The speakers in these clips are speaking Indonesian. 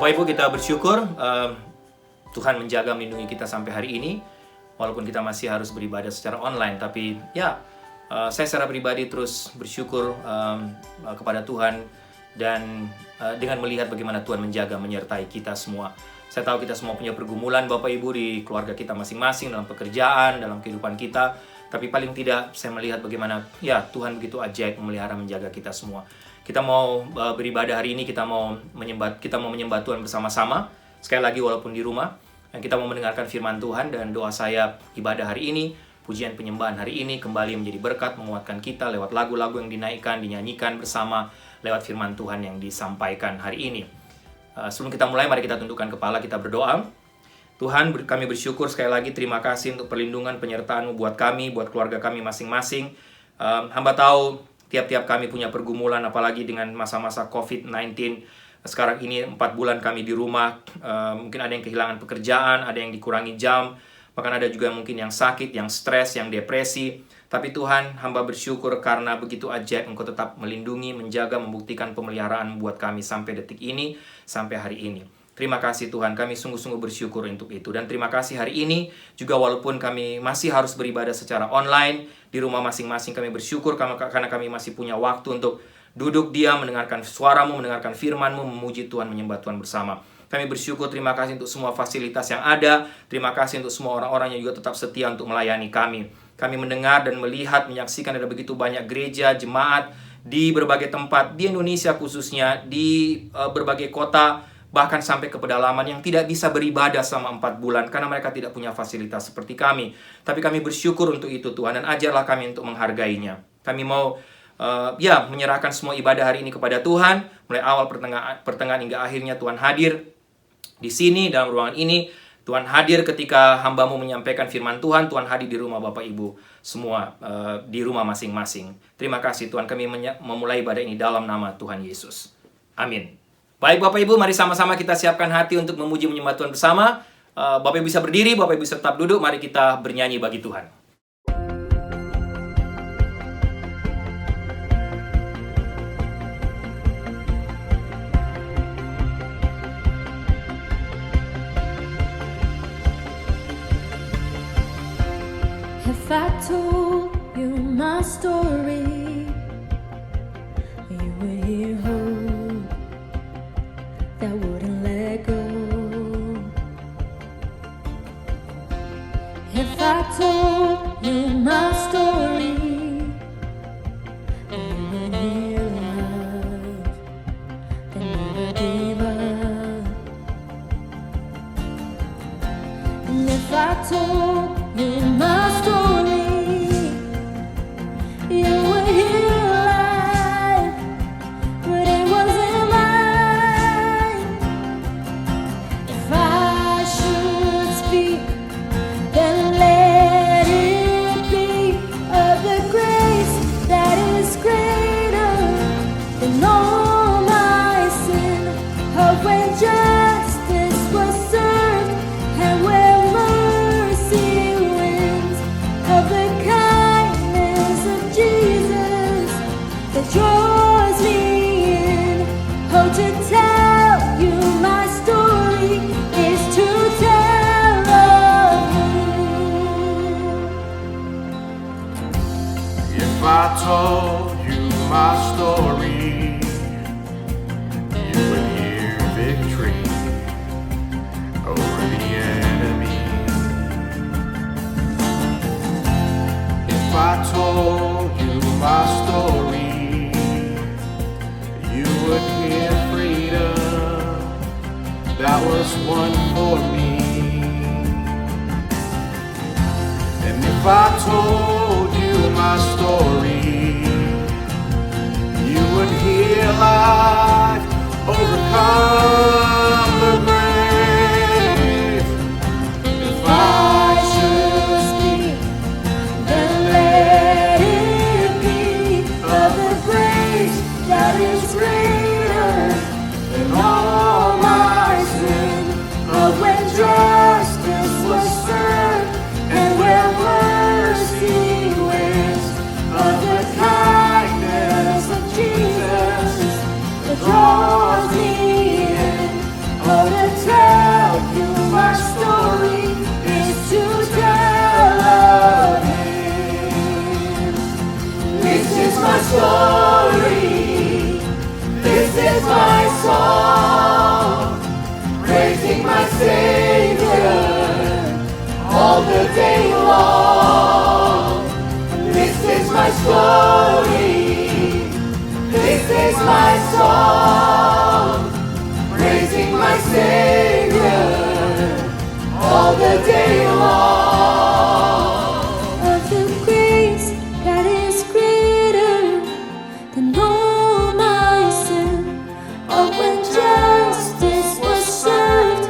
Bapak Ibu, kita bersyukur Tuhan menjaga melindungi kita sampai hari ini. Walaupun kita masih harus beribadah secara online, tapi ya saya secara pribadi terus bersyukur kepada Tuhan dan dengan melihat bagaimana Tuhan menjaga menyertai kita semua. Saya tahu kita semua punya pergumulan Bapak Ibu di keluarga kita masing-masing, dalam pekerjaan, dalam kehidupan kita. Tapi paling tidak saya melihat bagaimana ya Tuhan begitu ajaib memelihara menjaga kita semua. Kita mau beribadah hari ini, kita mau menyembah Tuhan bersama-sama. Sekali lagi walaupun di rumah, dan kita mau mendengarkan firman Tuhan, dan doa saya ibadah hari ini, pujian penyembahan hari ini kembali menjadi berkat, menguatkan kita lewat lagu-lagu yang dinaikkan, dinyanyikan bersama, lewat firman Tuhan yang disampaikan hari ini. Sebelum kita mulai, mari kita tundukkan kepala, kita berdoa. Tuhan, kami bersyukur sekali lagi, terima kasih untuk perlindungan penyertaan-Mu buat kami, buat keluarga kami masing-masing. Hamba tahu tiap-tiap kami punya pergumulan, apalagi dengan masa-masa COVID-19. Sekarang ini 4 bulan kami di rumah, mungkin ada yang kehilangan pekerjaan, ada yang dikurangi jam, bahkan ada juga mungkin yang sakit, yang stres, yang depresi. Tapi Tuhan, hamba bersyukur karena begitu ajaib Engkau tetap melindungi, menjaga, membuktikan pemeliharaan buat kami sampai detik ini, sampai hari ini. Terima kasih Tuhan, kami sungguh-sungguh bersyukur untuk itu. Dan terima kasih hari ini, juga walaupun kami masih harus beribadah secara online, di rumah masing-masing kami bersyukur karena kami masih punya waktu untuk duduk diam, mendengarkan suara-Mu, mendengarkan firman-Mu, memuji Tuhan, menyembah Tuhan bersama. Kami bersyukur, terima kasih untuk semua fasilitas yang ada. Terima kasih untuk semua orang-orang yang juga tetap setia untuk melayani kami. Kami mendengar dan melihat, menyaksikan ada begitu banyak gereja, jemaat di berbagai tempat, di Indonesia khususnya, di berbagai kota, bahkan sampai ke pedalaman yang tidak bisa beribadah selama 4 bulan karena mereka tidak punya fasilitas seperti kami. Tapi kami bersyukur untuk itu Tuhan, dan ajarlah kami untuk menghargainya. Kami mau menyerahkan semua ibadah hari ini kepada Tuhan, mulai awal pertengahan hingga akhirnya Tuhan hadir di sini dalam ruangan ini. Tuhan hadir ketika hamba-Mu menyampaikan firman Tuhan. Tuhan hadir di rumah Bapak Ibu semua, di rumah masing-masing. Terima kasih Tuhan, kami memulai ibadah ini dalam nama Tuhan Yesus. Amin. Baik Bapak Ibu, mari sama-sama kita siapkan hati untuk memuji menyembah Tuhan bersama. Bapak Ibu bisa berdiri, Bapak Ibu bisa tetap duduk. Mari kita bernyanyi bagi Tuhan. If I told you my story, you would hear hope that wouldn't let go. If I told you my story, you would hear love that never gave up. And if I told you my story, you would hear life, but it wasn't mine. If I should speak, then let it be of the grace that is greater than all my sin, of when justice was served and where mercy wins, of the kindness of Jesus that draws me in. Oh, to tell you my story is to tell of you. If I told you my story, you would hear victory over the enemy. If I told you my story, you would hear freedom that was won for me. And if I told you my story, you would hear life overcome the grave. If I should speak, then let it be of the grace that is greater than all my sin, story. This is my song, praising my Savior all the day long. Of the grace that is greater than all my sin, of when justice was served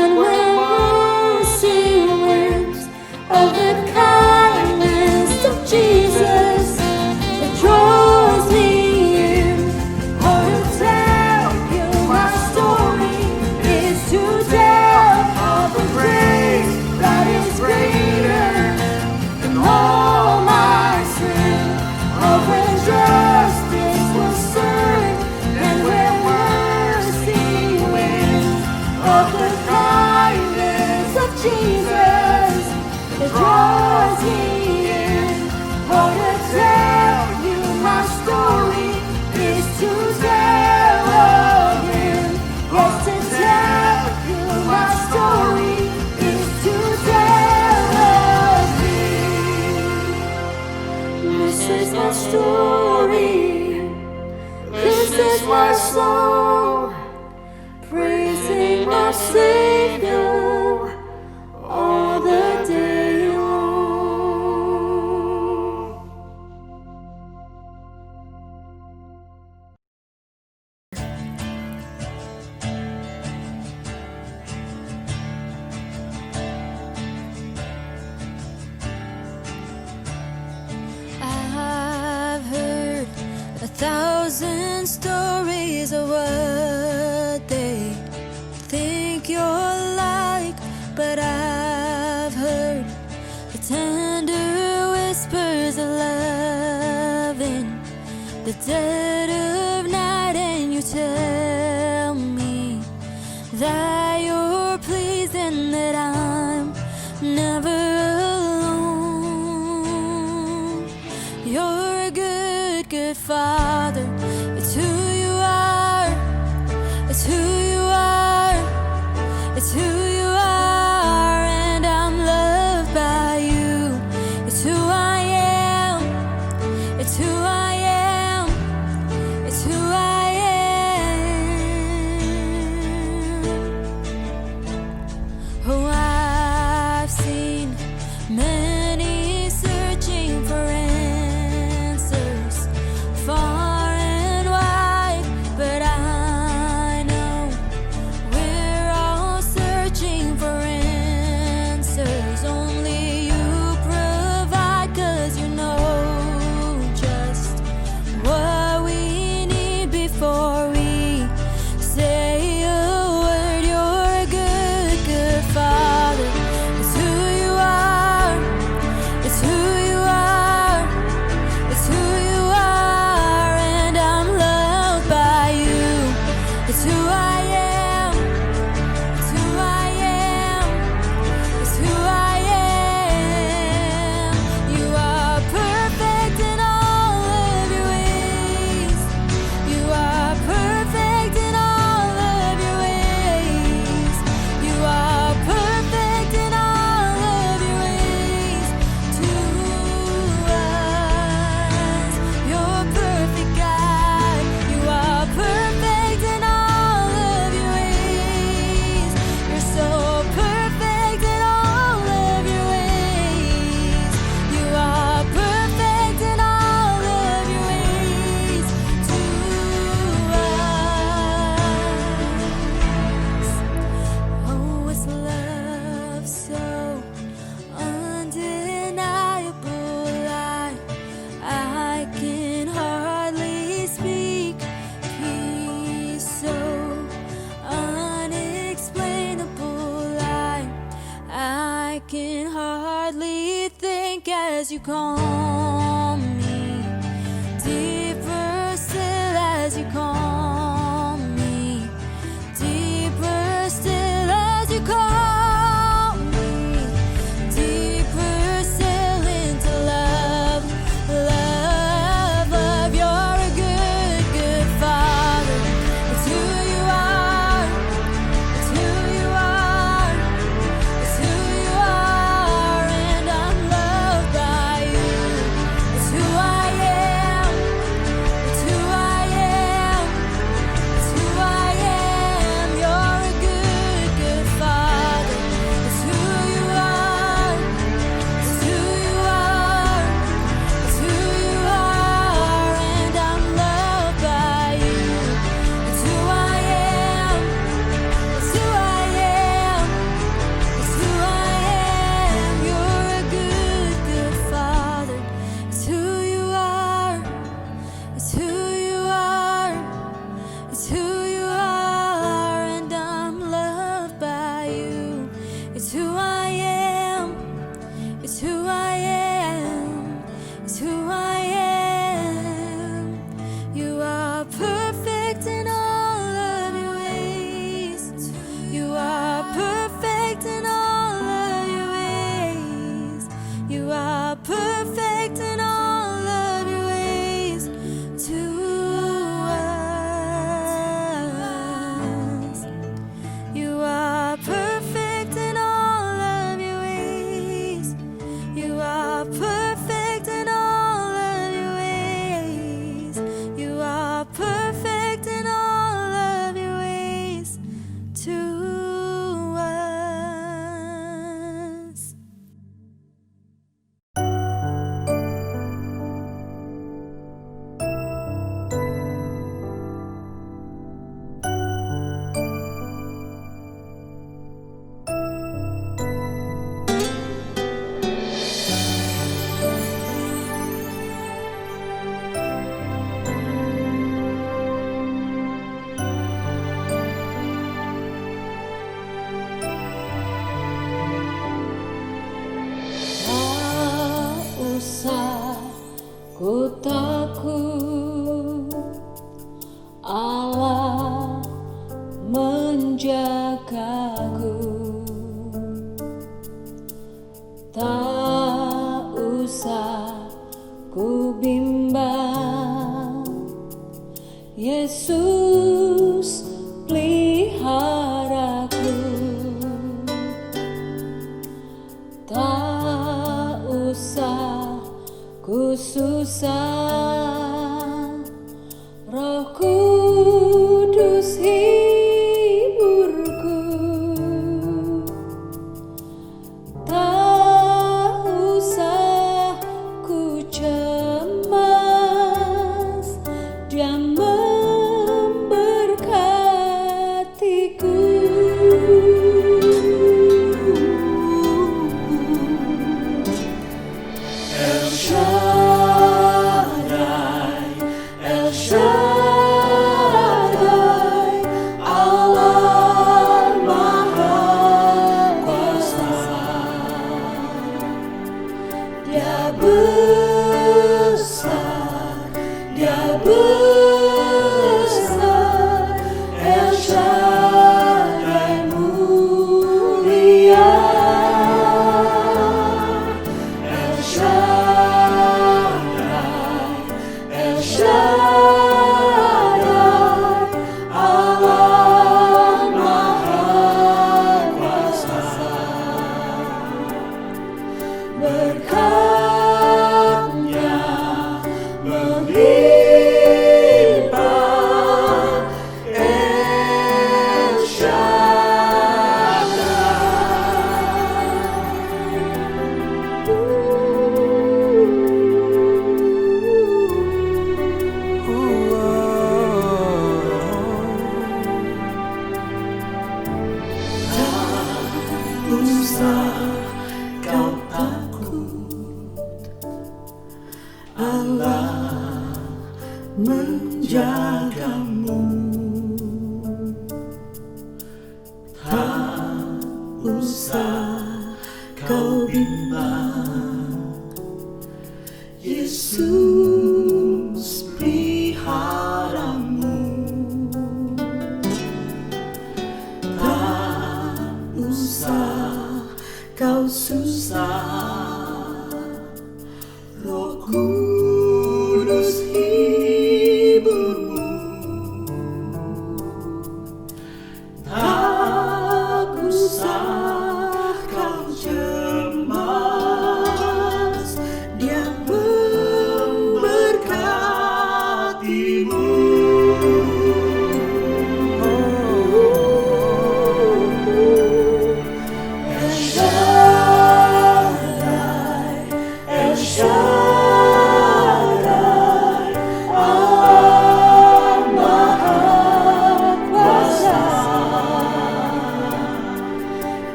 and when mercy wins, of the kindness of Jesus that draws me in. Oh, to tell you my story is to tell of the grace that is greater than all my sin, of when justice was served and when mercy wins, of the kindness of Jesus that draws me in. Oh, to tell you my story is to tell of Him. Yes, to tell you my story is to tell of Him. This is my story. This is my song, praising my Savior all the day long. I've heard 1,000 stories of what they think you're like, but I've heard the tender whispers of love in the dead of night, and you tell me that you're pleased and that I'm never alone. You're a good, good Father. It's who you are. It's who you are. It's who you are, and I'm loved by you. It's who I am. It's who I am. It's who I am. Oh, I've seen many searching for answers far and wide, but I know we're all searching for answers. Only you provide, 'cause you know just what we need before we say a word. You're a good, good Father. It's who you are. It's who you are. It's who you are, and I'm loved by you. It's who I am. It's who I am. It's who I am. You are perfect in all of your ways. You are perfect in all of your ways. You are perfect in all of your ways to us. You're perfect, God. You are perfect in all of your ways. You're so perfect in all of your ways. You are perfect in all of your ways to us. Oh, it's love so undeniable. I can hardly speak. Peace so unexplainable. I can hardly think as you call me. Deeper still as you call me. Deeper still as you call me. Deeper still into love, love, love. You're a good, good Father. It's who you are. It's who you are. It's who you are, and I'm loved by you. It's who I ku susah, Roh Kudus hiburku. Tak usah ku cemas, Dia memberkatiku. El Shaddai, El Shaddai, Allah Maha Kuasa. Dia besar, Dia besar, El Shaddai mulia. El Shaddai, El Shaddai, Allah Maha Kuasa. Berkat-Nya melimpah, El Tak usah kau takut, Allah menjagamu. Tak usah kau bimbang, Yesus peliharamu. Tak usah kau susah, Roh Kudus hiburmu. Tak usah kau cemas, Dia memberkatimu. El Shaddai, El Shaddai, Allah Maha Kuasa.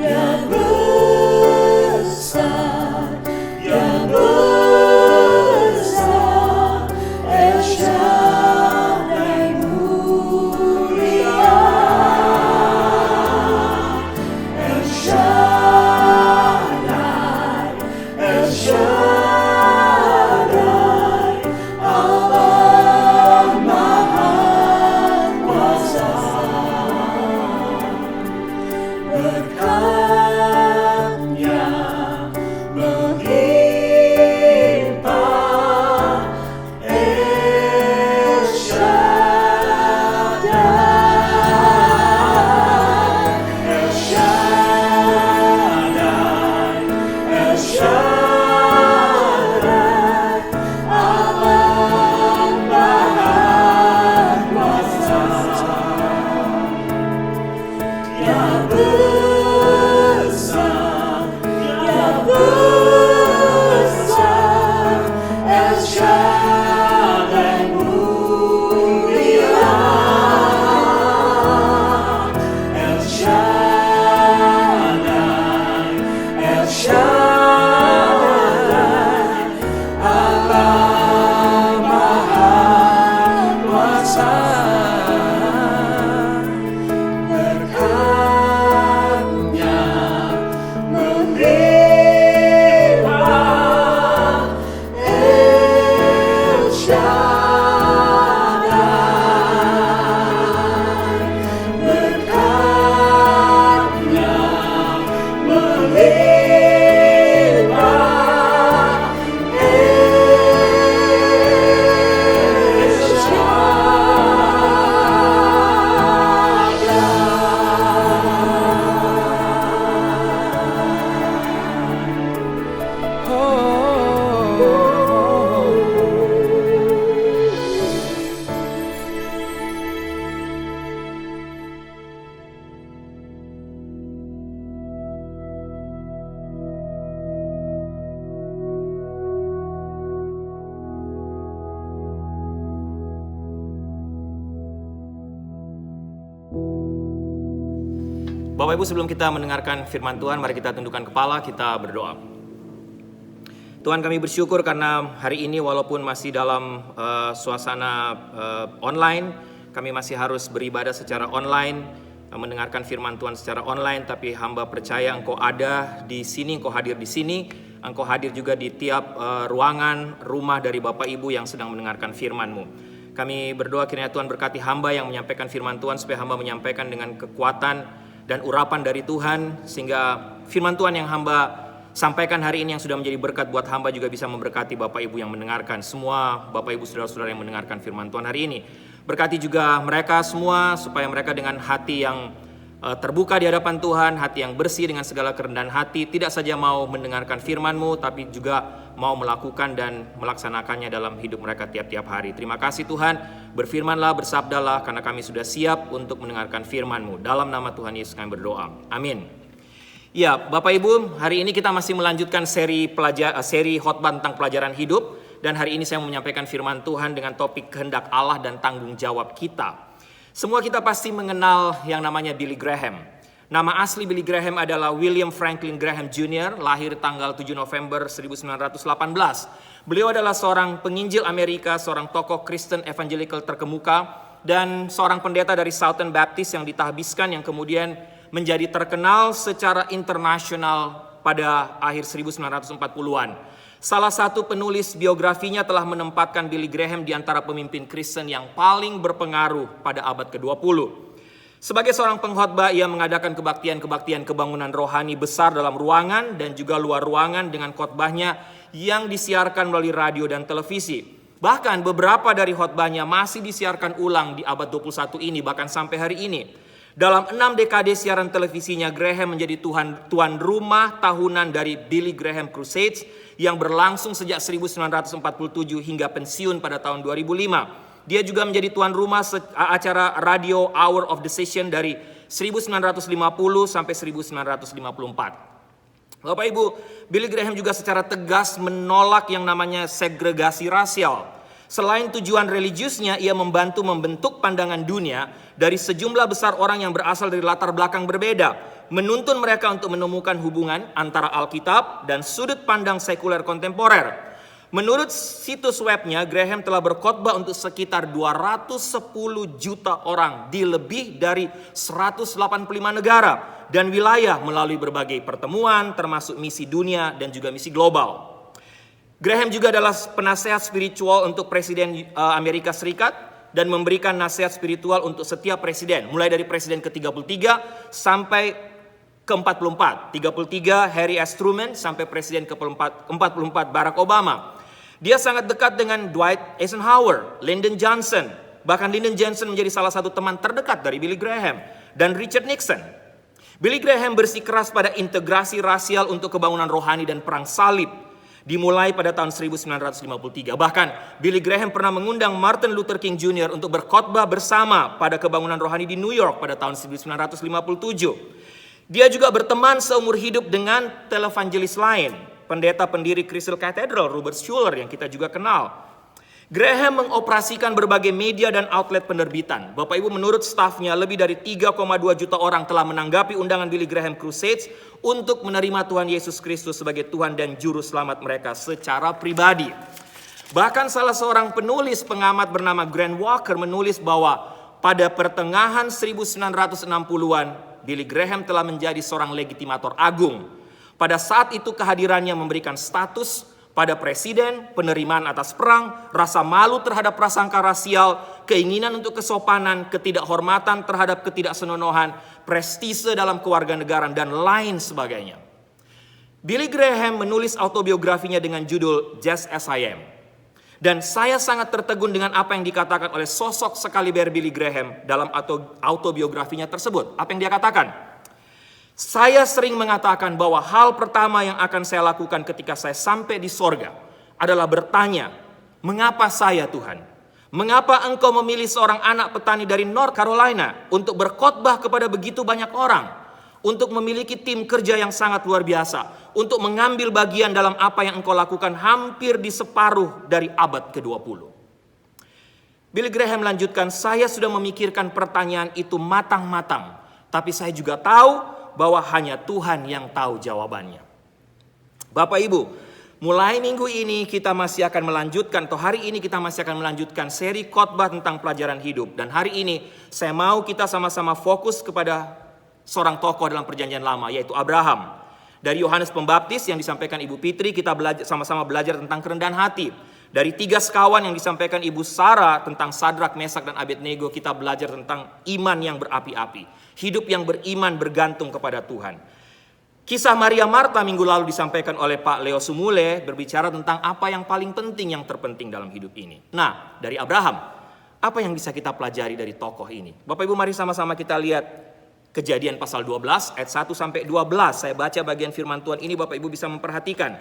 Dia besar, Dia besar, El Shaddai mulia. El Shaddai, El Shaddai, Allah Maha Kuasa. Berkat-Nya melimpah, El Shaddai, El Shaddai, El Shaddai, Allah Maha Kuasa. Dia besar, Dia besar, El Shaddai mulia. El Shaddai, El Shaddai, Allah Maha Kuasa. Berkat-Nya melimpah, El Shaddai. Berkat-Nya melimpah, El Shaddai. Bapak Ibu, sebelum kita mendengarkan firman Tuhan, mari kita tundukkan kepala, kita berdoa. Tuhan, kami bersyukur karena hari ini walaupun masih dalam suasana online, kami masih harus beribadah secara online, mendengarkan firman Tuhan secara online, tapi hamba percaya Engkau ada di sini, Engkau hadir di sini, Engkau hadir juga di tiap ruangan, rumah dari Bapak Ibu yang sedang mendengarkan firman-Mu. Kami berdoa kiranya Tuhan berkati hamba yang menyampaikan firman Tuhan, supaya hamba menyampaikan dengan kekuatan dan urapan dari Tuhan, sehingga firman Tuhan yang hamba sampaikan hari ini yang sudah menjadi berkat buat hamba juga bisa memberkati Bapak Ibu yang mendengarkan, semua Bapak Ibu saudara-saudara yang mendengarkan firman Tuhan hari ini. Berkati juga mereka semua supaya mereka dengan hati yang terbuka di hadapan Tuhan, hati yang bersih dengan segala kerendahan hati, tidak saja mau mendengarkan firman-Mu, tapi juga mau melakukan dan melaksanakannya dalam hidup mereka tiap-tiap hari. Terima kasih Tuhan, berfirmanlah, bersabdalah, karena kami sudah siap untuk mendengarkan firman-Mu. Dalam nama Tuhan Yesus kami berdoa, amin. Ya, Bapak Ibu, hari ini kita masih melanjutkan seri khotbah tentang pelajaran hidup. Dan hari ini saya mau menyampaikan firman Tuhan dengan topik kehendak Allah dan tanggung jawab kita. Semua kita pasti mengenal yang namanya Billy Graham. Nama asli Billy Graham adalah William Franklin Graham Jr., lahir tanggal 7 November 1918. Beliau adalah seorang penginjil Amerika, seorang tokoh Kristen evangelical terkemuka, dan seorang pendeta dari Southern Baptist yang ditahbiskan, yang kemudian menjadi terkenal secara internasional pada akhir 1940-an. Salah satu penulis biografinya telah menempatkan Billy Graham di antara pemimpin Kristen yang paling berpengaruh pada abad ke-20. Sebagai seorang pengkhotbah, ia mengadakan kebaktian-kebaktian kebangunan rohani besar dalam ruangan dan juga luar ruangan dengan khotbahnya yang disiarkan melalui radio dan televisi. Bahkan beberapa dari khotbahnya masih disiarkan ulang di abad 21 ini, bahkan sampai hari ini. Dalam 6 dekade siaran televisinya, Graham menjadi tuan rumah tahunan dari Billy Graham Crusades yang berlangsung sejak 1947 hingga pensiun pada tahun 2005. Dia juga menjadi tuan rumah acara radio Hour of Decision dari 1950 sampai 1954. Bapak Ibu, Billy Graham juga secara tegas menolak yang namanya segregasi rasial. Selain tujuan religiusnya, ia membantu membentuk pandangan dunia dari sejumlah besar orang yang berasal dari latar belakang berbeda, menuntun mereka untuk menemukan hubungan antara Alkitab dan sudut pandang sekuler kontemporer. Menurut situs webnya, Graham telah berkhotbah untuk sekitar 210 juta orang di lebih dari 185 negara dan wilayah melalui berbagai pertemuan, termasuk misi dunia dan juga misi global. Graham juga adalah penasehat spiritual untuk Presiden Amerika Serikat dan memberikan nasihat spiritual untuk setiap presiden, mulai dari presiden ke-33 sampai ke-44. 33 Harry S. Truman sampai presiden ke-44 Barack Obama. Dia sangat dekat dengan Dwight Eisenhower, Lyndon Johnson. Bahkan Lyndon Johnson menjadi salah satu teman terdekat dari Billy Graham dan Richard Nixon. Billy Graham bersikeras pada integrasi rasial untuk kebangunan rohani dan perang salib, dimulai pada tahun 1953. Bahkan Billy Graham pernah mengundang Martin Luther King Jr. untuk berkhotbah bersama pada kebangunan rohani di New York pada tahun 1957. Dia juga berteman seumur hidup dengan televangelis lain, pendeta pendiri Crystal Cathedral Robert Schuller yang kita juga kenal. Graham mengoperasikan berbagai media dan outlet penerbitan. Bapak Ibu, menurut stafnya lebih dari 3,2 juta orang telah menanggapi undangan Billy Graham Crusades untuk menerima Tuhan Yesus Kristus sebagai Tuhan dan Juru Selamat mereka secara pribadi. Bahkan salah seorang penulis pengamat bernama Grant Walker menulis bahwa pada pertengahan 1960-an, Billy Graham telah menjadi seorang legitimator agung. Pada saat itu kehadirannya memberikan status pada presiden, penerimaan atas perang, rasa malu terhadap prasangka rasial, keinginan untuk kesopanan, ketidakhormatan terhadap ketidaksenonohan, prestise dalam kewarganegaraan, dan lain sebagainya. Billy Graham menulis autobiografinya dengan judul Just As I Am. Dan saya sangat tertegun dengan apa yang dikatakan oleh sosok sekaliber Billy Graham dalam autobiografinya tersebut. Apa yang dia katakan? Saya sering mengatakan bahwa hal pertama yang akan saya lakukan ketika saya sampai di sorga adalah bertanya, mengapa saya Tuhan? Mengapa engkau memilih seorang anak petani dari North Carolina untuk berkhotbah kepada begitu banyak orang? Untuk memiliki tim kerja yang sangat luar biasa. Untuk mengambil bagian dalam apa yang engkau lakukan hampir di separuh dari abad ke-20. Billy Graham lanjutkan, saya sudah memikirkan pertanyaan itu matang-matang. Tapi saya juga tahu bahwa hanya Tuhan yang tahu jawabannya. Bapak Ibu, mulai minggu ini kita masih akan melanjutkan, atau hari ini kita masih akan melanjutkan seri khotbah tentang pelajaran hidup. Dan hari ini saya mau kita sama-sama fokus kepada seorang tokoh dalam perjanjian lama, yaitu Abraham. Dari Yohanes Pembaptis yang disampaikan Ibu Fitri, kita sama-sama belajar tentang kerendahan hati. Dari 3 sekawan yang disampaikan Ibu Sarah tentang Sadrak, Mesak, dan Abednego, kita belajar tentang iman yang berapi-api. Hidup yang beriman bergantung kepada Tuhan. Kisah Maria Marta minggu lalu disampaikan oleh Pak Leo Sumule, berbicara tentang apa yang paling penting, yang terpenting dalam hidup ini. Nah, dari Abraham, apa yang bisa kita pelajari dari tokoh ini? Bapak Ibu, mari sama-sama kita lihat Kejadian pasal 12 ayat 1 sampai 12. Saya baca bagian firman Tuhan ini, Bapak Ibu bisa memperhatikan.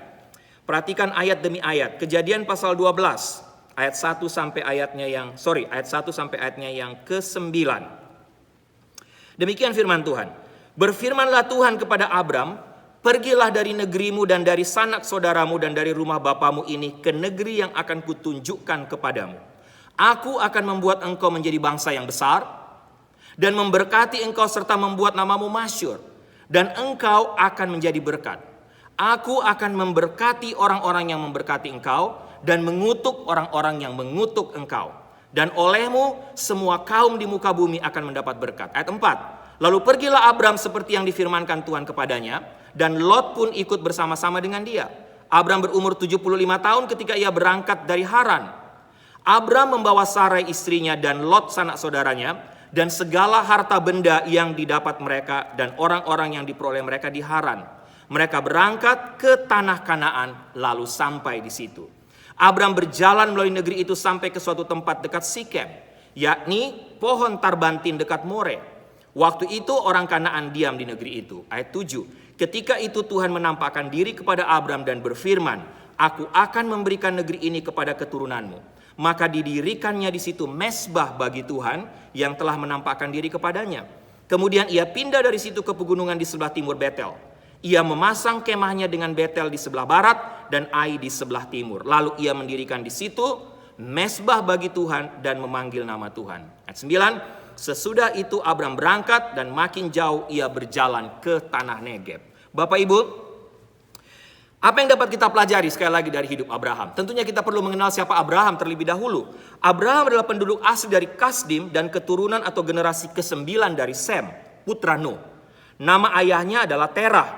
Perhatikan ayat demi ayat. Kejadian pasal 12 ayat 1 sampai ayat 1 sampai ayatnya yang ke-9. Demikian firman Tuhan. Berfirmanlah Tuhan kepada Abram, pergilah dari negerimu dan dari sanak saudaramu dan dari rumah bapamu ini ke negeri yang akan kutunjukkan kepadamu. Aku akan membuat engkau menjadi bangsa yang besar dan memberkati engkau serta membuat namamu masyhur, dan engkau akan menjadi berkat. Aku akan memberkati orang-orang yang memberkati engkau dan mengutuk orang-orang yang mengutuk engkau. Dan olehmu semua kaum di muka bumi akan mendapat berkat. Ayat 4. Lalu pergilah Abram seperti yang difirmankan Tuhan kepadanya, dan Lot pun ikut bersama-sama dengan dia. Abram berumur 75 tahun ketika ia berangkat dari Haran. Abram membawa Sarai istrinya dan Lot sanak saudaranya, dan segala harta benda yang didapat mereka dan orang-orang yang diperoleh mereka di Haran. Mereka berangkat ke tanah Kanaan lalu sampai di situ. Abram berjalan melalui negeri itu sampai ke suatu tempat dekat Sikem, yakni pohon tarbantin dekat More. Waktu itu orang Kanaan diam di negeri itu. Ayat 7. Ketika itu Tuhan menampakkan diri kepada Abram dan berfirman, Aku akan memberikan negeri ini kepada keturunanmu. Maka didirikannya di situ mezbah bagi Tuhan yang telah menampakkan diri kepadanya. Kemudian ia pindah dari situ ke pegunungan di sebelah timur Betel. Ia memasang kemahnya dengan Betel di sebelah barat dan Ai di sebelah timur. Lalu ia mendirikan di situ mezbah bagi Tuhan dan memanggil nama Tuhan. Ayat 9. Sesudah itu Abram berangkat dan makin jauh ia berjalan ke tanah Negeb. Bapak Ibu, apa yang dapat kita pelajari sekali lagi dari hidup Abraham? Tentunya kita perlu mengenal siapa Abraham terlebih dahulu. Abraham adalah penduduk asli dari Kasdim dan keturunan atau generasi ke-9 dari Sem, putra Nuh. Nama ayahnya adalah Terah.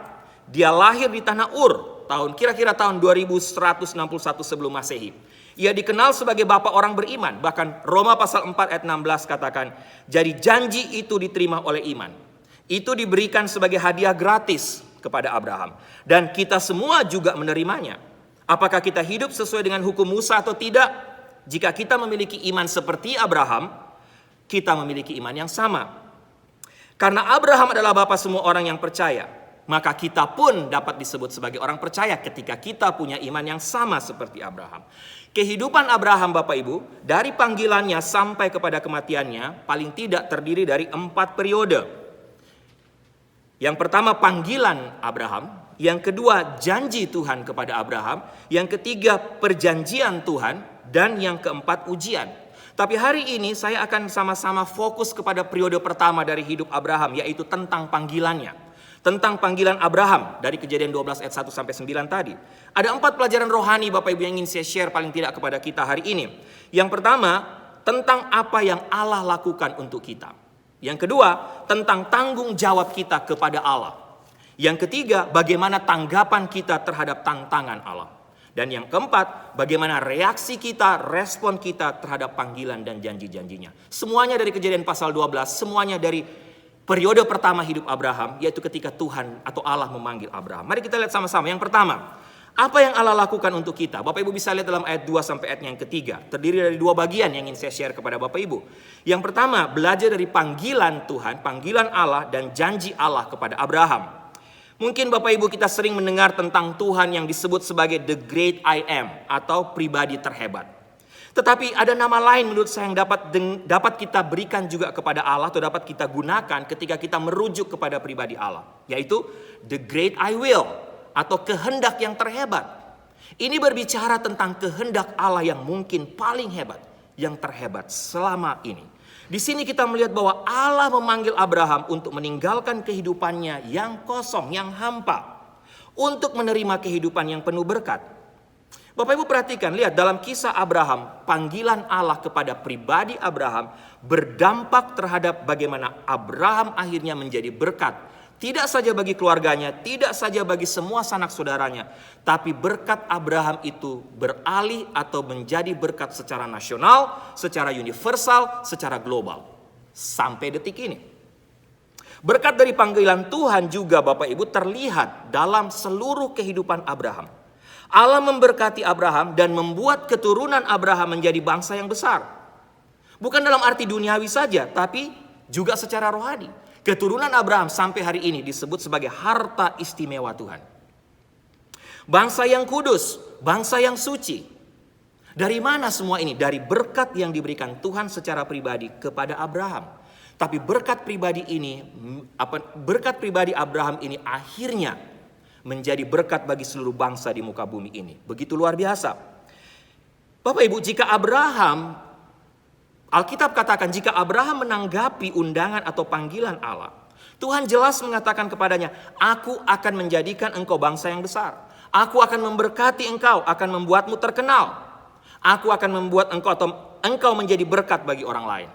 Dia lahir di tanah Ur, kira-kira tahun 2161 sebelum Masehi. Ia dikenal sebagai bapak orang beriman. Bahkan Roma pasal 4 ayat 16 katakan, jadi janji itu diterima oleh iman. Itu diberikan sebagai hadiah gratis kepada Abraham. Dan kita semua juga menerimanya. Apakah kita hidup sesuai dengan hukum Musa atau tidak? Jika kita memiliki iman seperti Abraham, kita memiliki iman yang sama. Karena Abraham adalah bapa semua orang yang percaya, maka kita pun dapat disebut sebagai orang percaya ketika kita punya iman yang sama seperti Abraham. Kehidupan Abraham, Bapak Ibu, dari panggilannya sampai kepada kematiannya paling tidak terdiri dari 4 periode. Yang pertama panggilan Abraham, yang kedua janji Tuhan kepada Abraham, yang ketiga perjanjian Tuhan, dan yang keempat ujian. Tapi hari ini saya akan sama-sama fokus kepada periode pertama dari hidup Abraham, yaitu tentang panggilannya. Tentang panggilan Abraham dari Kejadian 12 ayat 1 sampai 9 tadi. Ada 4 pelajaran rohani Bapak Ibu yang ingin saya share paling tidak kepada kita hari ini. Yang pertama, tentang apa yang Allah lakukan untuk kita. Yang kedua, tentang tanggung jawab kita kepada Allah. Yang ketiga, bagaimana tanggapan kita terhadap tantangan Allah. Dan yang keempat, bagaimana reaksi kita, respon kita terhadap panggilan dan janji-janjinya. Semuanya dari Kejadian pasal 12, semuanya dari periode pertama hidup Abraham, yaitu ketika Tuhan atau Allah memanggil Abraham. Mari kita lihat sama-sama. Yang pertama, apa yang Allah lakukan untuk kita? Bapak Ibu bisa lihat dalam ayat 2 sampai ayat yang ketiga. Terdiri dari 2 bagian yang ingin saya share kepada Bapak Ibu. Yang pertama, belajar dari panggilan Tuhan, panggilan Allah dan janji Allah kepada Abraham. Mungkin Bapak Ibu kita sering mendengar tentang Tuhan yang disebut sebagai The Great I Am atau pribadi terhebat. Tetapi ada nama lain menurut saya yang dapat kita berikan juga kepada Allah atau dapat kita gunakan ketika kita merujuk kepada pribadi Allah. Yaitu The Great I Will atau kehendak yang terhebat. Ini berbicara tentang kehendak Allah yang mungkin paling hebat, yang terhebat selama ini. Di sini kita melihat bahwa Allah memanggil Abraham untuk meninggalkan kehidupannya yang kosong, yang hampa, untuk menerima kehidupan yang penuh berkat. Bapak Ibu perhatikan, lihat dalam kisah Abraham, panggilan Allah kepada pribadi Abraham berdampak terhadap bagaimana Abraham akhirnya menjadi berkat. Tidak saja bagi keluarganya, tidak saja bagi semua sanak saudaranya, tapi berkat Abraham itu beralih atau menjadi berkat secara nasional, secara universal, secara global. Sampai detik ini. Berkat dari panggilan Tuhan juga Bapak Ibu terlihat dalam seluruh kehidupan Abraham. Allah memberkati Abraham dan membuat keturunan Abraham menjadi bangsa yang besar. Bukan dalam arti duniawi saja, tapi juga secara rohani. Keturunan Abraham sampai hari ini disebut sebagai harta istimewa Tuhan. Bangsa yang kudus, bangsa yang suci. Dari mana semua ini? Dari berkat yang diberikan Tuhan secara pribadi kepada Abraham. Tapi berkat pribadi Abraham ini akhirnya menjadi berkat bagi seluruh bangsa di muka bumi ini. Begitu luar biasa. Bapak Ibu, jika Abraham, Alkitab katakan jika Abraham menanggapi undangan atau panggilan Allah, Tuhan jelas mengatakan kepadanya, aku akan menjadikan engkau bangsa yang besar. Aku akan memberkati engkau, akan membuatmu terkenal. Aku akan membuat engkau menjadi berkat bagi orang lain.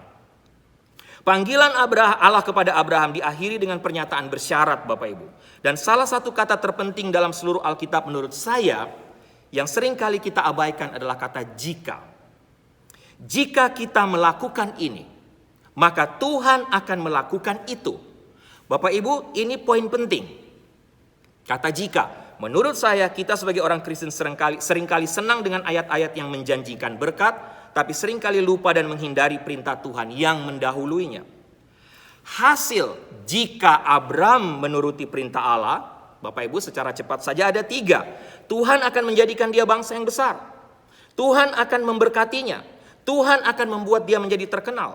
Panggilan Allah kepada Abraham diakhiri dengan pernyataan bersyarat Bapak Ibu. Dan salah satu kata terpenting dalam seluruh Alkitab menurut saya yang sering kali kita abaikan adalah kata jika. Jika kita melakukan ini, maka Tuhan akan melakukan itu. Bapak Ibu, ini poin penting. Kata jika. Menurut saya, kita sebagai orang Kristen seringkali senang dengan ayat-ayat yang menjanjikan berkat, tapi seringkali lupa dan menghindari perintah Tuhan yang mendahuluinya. Hasil jika Abram menuruti perintah Allah, Bapak Ibu secara cepat saja ada 3. Tuhan akan menjadikan dia bangsa yang besar. Tuhan akan memberkatinya. Tuhan akan membuat dia menjadi terkenal.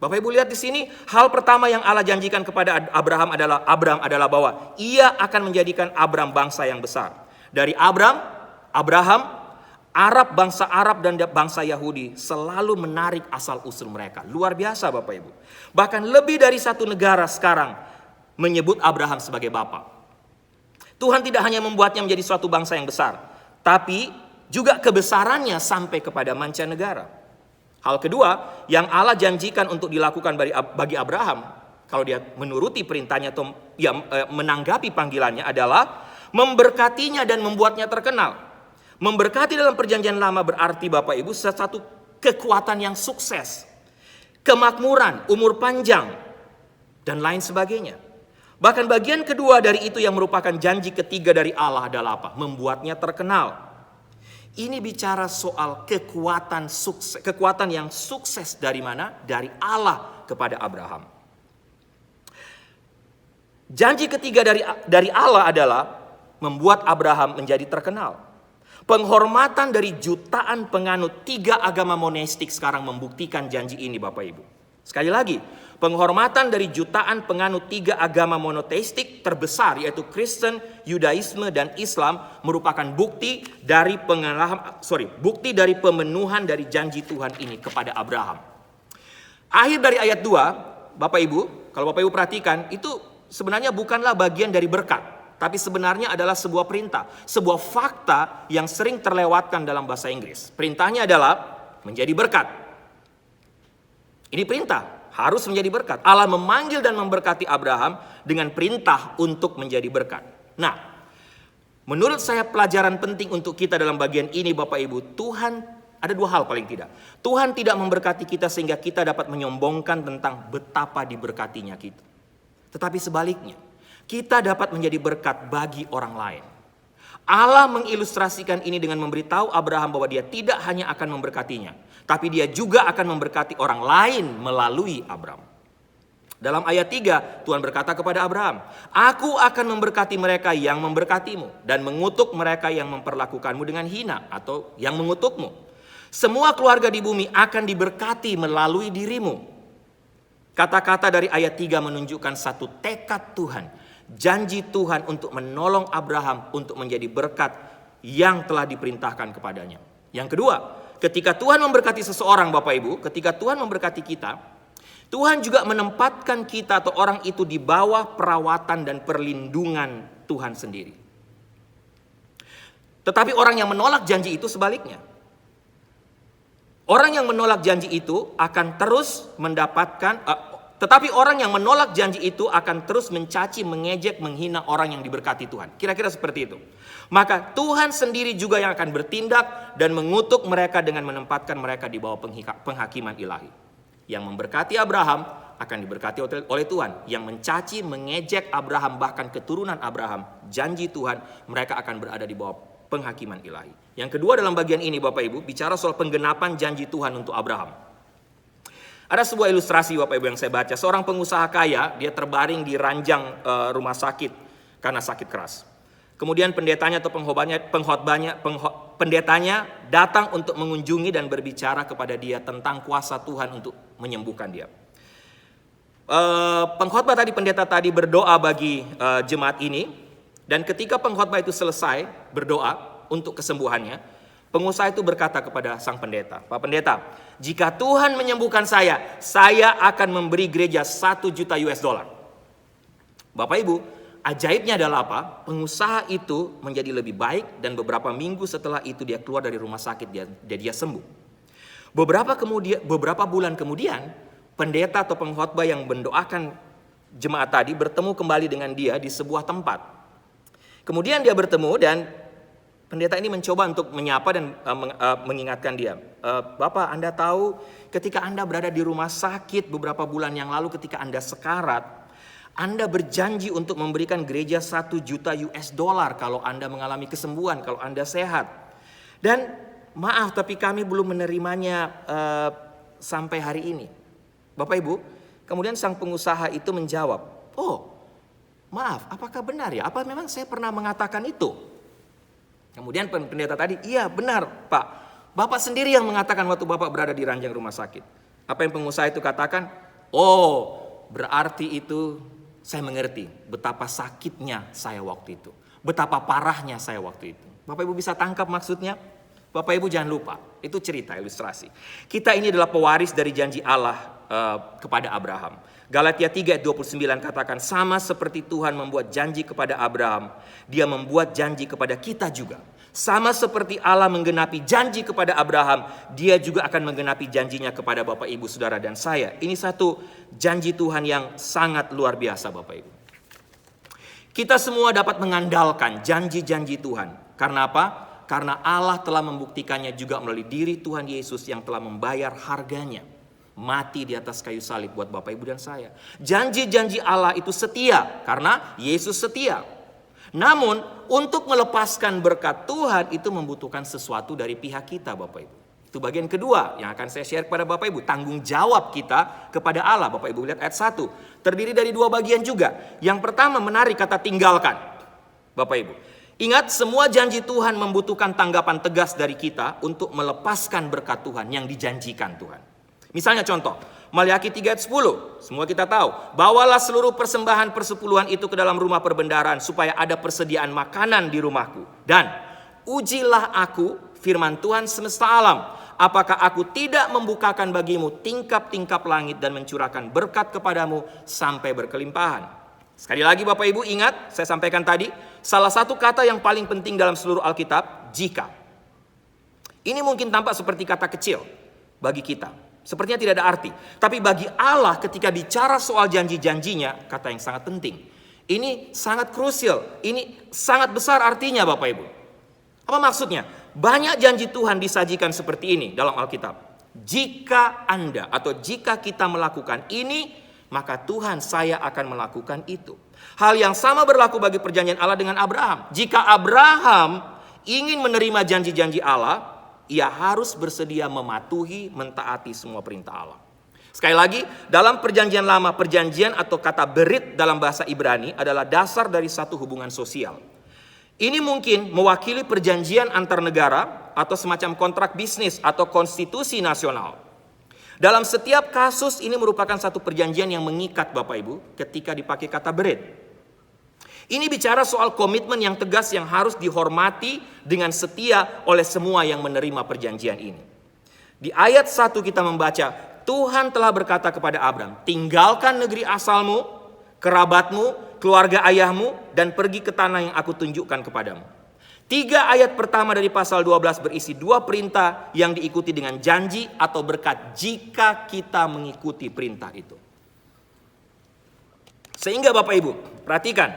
Bapak Ibu lihat di sini, hal pertama yang Allah janjikan kepada Abraham adalah bahwa ia akan menjadikan Abraham bangsa yang besar. Dari Abraham, Arab, bangsa Arab dan bangsa Yahudi selalu menarik asal usul mereka. Luar biasa Bapak Ibu. Bahkan lebih dari satu negara sekarang menyebut Abraham sebagai bapa. Tuhan tidak hanya membuatnya menjadi suatu bangsa yang besar, tapi juga kebesarannya sampai kepada mancanegara. Hal kedua yang Allah janjikan untuk dilakukan bagi Abraham, kalau dia menuruti perintahnya atau menanggapi panggilannya adalah memberkatinya dan membuatnya terkenal. Memberkati dalam perjanjian lama berarti Bapak Ibu satu kekuatan yang sukses, kemakmuran, umur panjang, dan lain sebagainya. Bahkan bagian kedua dari itu yang merupakan janji ketiga dari Allah adalah apa? Membuatnya terkenal. Ini bicara soal kekuatan yang sukses dari mana? Dari Allah kepada Abraham. Janji ketiga dari Allah adalah membuat Abraham menjadi terkenal. Penghormatan dari jutaan penganut 3 agama monistik sekarang membuktikan janji ini Bapak Ibu. Sekali lagi, penghormatan dari jutaan penganut 3 agama monoteistik terbesar yaitu Kristen, Yudaisme, dan Islam merupakan bukti dari pemenuhan dari janji Tuhan ini kepada Abraham. Akhir dari ayat 2, Bapak Ibu, kalau Bapak Ibu perhatikan, itu sebenarnya bukanlah bagian dari berkat, tapi sebenarnya adalah sebuah perintah, sebuah fakta yang sering terlewatkan dalam bahasa Inggris. Perintahnya adalah menjadi berkat. Ini perintah, harus menjadi berkat. Allah memanggil dan memberkati Abraham dengan perintah untuk menjadi berkat. Nah, menurut saya pelajaran penting untuk kita dalam bagian ini Bapak Ibu, Tuhan ada 2 hal paling tidak. Tuhan tidak memberkati kita sehingga kita dapat menyombongkan tentang betapa diberkatinya kita. Tetapi sebaliknya, kita dapat menjadi berkat bagi orang lain. Allah mengilustrasikan ini dengan memberitahu Abraham bahwa dia tidak hanya akan memberkatinya, tapi dia juga akan memberkati orang lain melalui Abraham. Dalam ayat 3, Tuhan berkata kepada Abraham, aku akan memberkati mereka yang memberkatimu dan mengutuk mereka yang memperlakukanmu dengan hina atau yang mengutukmu. Semua keluarga di bumi akan diberkati melalui dirimu. Kata-kata dari ayat 3 menunjukkan satu tekad Tuhan, janji Tuhan untuk menolong Abraham untuk menjadi berkat yang telah diperintahkan kepadanya. Yang kedua, ketika Tuhan memberkati seseorang Bapak Ibu, ketika Tuhan memberkati kita, Tuhan juga menempatkan kita atau orang itu di bawah perawatan dan perlindungan Tuhan sendiri. Tetapi orang yang menolak janji itu sebaliknya. Orang yang menolak janji itu akan terus mendapatkan, tetapi orang yang menolak janji itu akan terus mencaci, mengejek, menghina orang yang diberkati Tuhan. Kira-kira seperti itu. Maka Tuhan sendiri juga yang akan bertindak dan mengutuk mereka dengan menempatkan mereka di bawah penghakiman ilahi. Yang memberkati Abraham akan diberkati oleh Tuhan. Yang mencaci, mengejek Abraham, bahkan keturunan Abraham, janji Tuhan, mereka akan berada di bawah penghakiman ilahi. Yang kedua dalam bagian ini Bapak Ibu, bicara soal penggenapan janji Tuhan untuk Abraham. Ada sebuah ilustrasi Bapak Ibu yang saya baca. Seorang pengusaha kaya, dia terbaring di ranjang rumah sakit karena sakit keras. Kemudian pendetanya atau pendetanya datang untuk mengunjungi dan berbicara kepada dia tentang kuasa Tuhan untuk menyembuhkan dia. Pendeta tadi berdoa bagi jemaat ini, dan ketika pengkhotbah itu selesai berdoa untuk kesembuhannya, pengusaha itu berkata kepada sang pendeta, "Pak Pendeta, jika Tuhan menyembuhkan saya akan memberi gereja $1 juta." Bapak Ibu, ajaibnya adalah apa? Pengusaha itu menjadi lebih baik, dan beberapa minggu setelah itu dia keluar dari rumah sakit, dia sembuh. Beberapa bulan kemudian, pendeta atau pengkhotbah yang mendoakan jemaat tadi bertemu kembali dengan dia di sebuah tempat. Kemudian dia bertemu dan pendeta ini mencoba untuk menyapa dan mengingatkan dia. "Bapak, Anda tahu ketika Anda berada di rumah sakit beberapa bulan yang lalu, ketika Anda sekarat, Anda berjanji untuk memberikan gereja $1 juta kalau Anda mengalami kesembuhan, kalau Anda sehat. Dan maaf, tapi kami belum menerimanya sampai hari ini." Bapak Ibu, kemudian sang pengusaha itu menjawab, "Oh, maaf, apakah benar ya? Apa memang saya pernah mengatakan itu?" Kemudian pendeta tadi, "Iya benar Pak, Bapak sendiri yang mengatakan waktu Bapak berada di ranjang rumah sakit." Apa yang pengusaha itu katakan? "Oh, berarti itu saya mengerti betapa sakitnya saya waktu itu, betapa parahnya saya waktu itu." Bapak Ibu bisa tangkap maksudnya? Bapak Ibu jangan lupa, itu cerita ilustrasi. Kita ini adalah pewaris dari janji Allah kepada Abraham. Galatia 3:29 katakan, sama seperti Tuhan membuat janji kepada Abraham, Dia membuat janji kepada kita juga. Sama seperti Allah menggenapi janji kepada Abraham, Dia juga akan menggenapi janjinya kepada Bapak Ibu Saudara dan saya. Ini satu janji Tuhan yang sangat luar biasa Bapak Ibu. Kita semua dapat mengandalkan janji-janji Tuhan. Karena apa? Karena Allah telah membuktikannya juga melalui diri Tuhan Yesus yang telah membayar harganya. Mati di atas kayu salib buat Bapak Ibu dan saya. Janji-janji Allah itu setia karena Yesus setia. Namun untuk melepaskan berkat Tuhan itu membutuhkan sesuatu dari pihak kita Bapak Ibu. Itu bagian kedua yang akan saya share kepada Bapak Ibu. Tanggung jawab kita kepada Allah. Bapak Ibu lihat ayat 1. Terdiri dari dua bagian juga. Yang pertama menarik kata tinggalkan. Bapak Ibu. Ingat, semua janji Tuhan membutuhkan tanggapan tegas dari kita untuk melepaskan berkat Tuhan yang dijanjikan Tuhan. Misalnya contoh, Maliaki 3 ayat 10. Semua kita tahu, bawalah seluruh persembahan persepuluhan itu ke dalam rumah perbendaharaan supaya ada persediaan makanan di rumahku. Dan ujilah aku, firman Tuhan semesta alam, apakah aku tidak membukakan bagimu tingkap-tingkap langit dan mencurahkan berkat kepadamu sampai berkelimpahan. Sekali lagi Bapak Ibu ingat, saya sampaikan tadi, salah satu kata yang paling penting dalam seluruh Alkitab, jika. Ini mungkin tampak seperti kata kecil bagi kita. Sepertinya tidak ada arti. Tapi bagi Allah ketika bicara soal janji-janjinya, kata yang sangat penting. Ini sangat krusial, ini sangat besar artinya Bapak Ibu. Apa maksudnya? Banyak janji Tuhan disajikan seperti ini dalam Alkitab. Jika Anda atau jika kita melakukan ini, maka Tuhan saya akan melakukan itu. Hal yang sama berlaku bagi perjanjian Allah dengan Abraham. Jika Abraham ingin menerima janji-janji Allah, ia harus bersedia mematuhi, mentaati semua perintah Allah. Sekali lagi, dalam perjanjian lama, perjanjian atau kata berit dalam bahasa Ibrani adalah dasar dari satu hubungan sosial. Ini mungkin mewakili perjanjian antar negara atau semacam kontrak bisnis atau konstitusi nasional. Dalam setiap kasus ini merupakan satu perjanjian yang mengikat Bapak Ibu ketika dipakai kata berit. Ini bicara soal komitmen yang tegas yang harus dihormati dengan setia oleh semua yang menerima perjanjian ini. Di ayat 1 kita membaca, Tuhan telah berkata kepada Abram, tinggalkan negeri asalmu, kerabatmu, keluarga ayahmu, dan pergi ke tanah yang aku tunjukkan kepadamu. 3 ayat pertama dari pasal 12 berisi 2 perintah yang diikuti dengan janji atau berkat jika kita mengikuti perintah itu. Sehingga Bapak Ibu, perhatikan,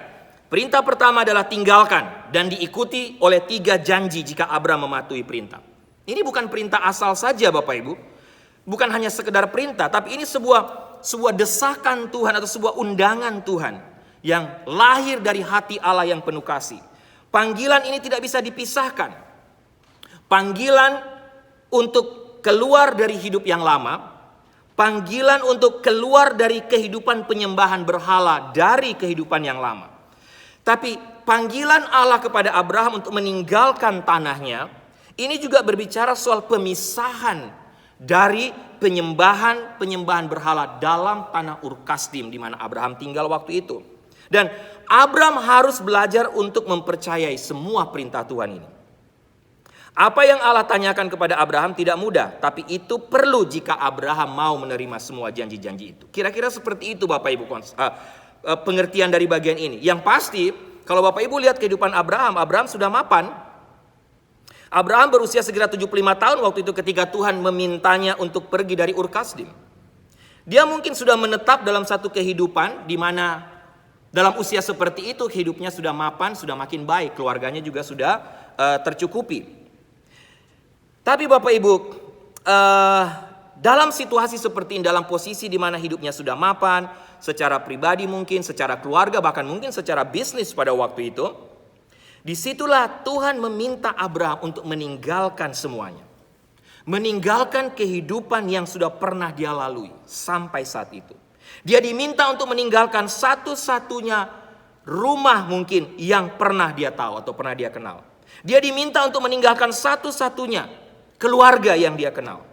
perintah pertama adalah tinggalkan dan diikuti oleh 3 janji jika Abram mematuhi perintah. Ini bukan perintah asal saja Bapak Ibu, bukan hanya sekedar perintah, tapi ini sebuah desakan Tuhan atau sebuah undangan Tuhan yang lahir dari hati Allah yang penuh kasih. Panggilan ini tidak bisa dipisahkan. Panggilan untuk keluar dari hidup yang lama, panggilan untuk keluar dari kehidupan penyembahan berhala dari kehidupan yang lama. Tapi panggilan Allah kepada Abraham untuk meninggalkan tanahnya, ini juga berbicara soal pemisahan dari penyembahan berhala dalam tanah Ur Kasdim di mana Abraham tinggal waktu itu. Dan Abram harus belajar untuk mempercayai semua perintah Tuhan ini. Apa yang Allah tanyakan kepada Abraham tidak mudah, tapi itu perlu jika Abraham mau menerima semua janji-janji itu. Kira-kira seperti itu Bapak Ibu pengertian dari bagian ini. Yang pasti kalau Bapak Ibu lihat kehidupan Abraham sudah mapan. Abraham berusia sekitar 75 tahun waktu itu ketika Tuhan memintanya untuk pergi dari Ur Kasdim. Dia mungkin sudah menetap dalam satu kehidupan di mana dalam usia seperti itu hidupnya sudah mapan, sudah makin baik, keluarganya juga sudah tercukupi. Tapi Bapak Ibu, dalam situasi seperti ini, dalam posisi di mana hidupnya sudah mapan, secara pribadi mungkin, secara keluarga, bahkan mungkin secara bisnis pada waktu itu, disitulah Tuhan meminta Abraham untuk meninggalkan semuanya. Meninggalkan kehidupan yang sudah pernah dia lalui sampai saat itu. Dia diminta untuk meninggalkan satu-satunya rumah mungkin yang pernah dia tahu atau pernah dia kenal. Dia diminta untuk meninggalkan satu-satunya keluarga yang dia kenal.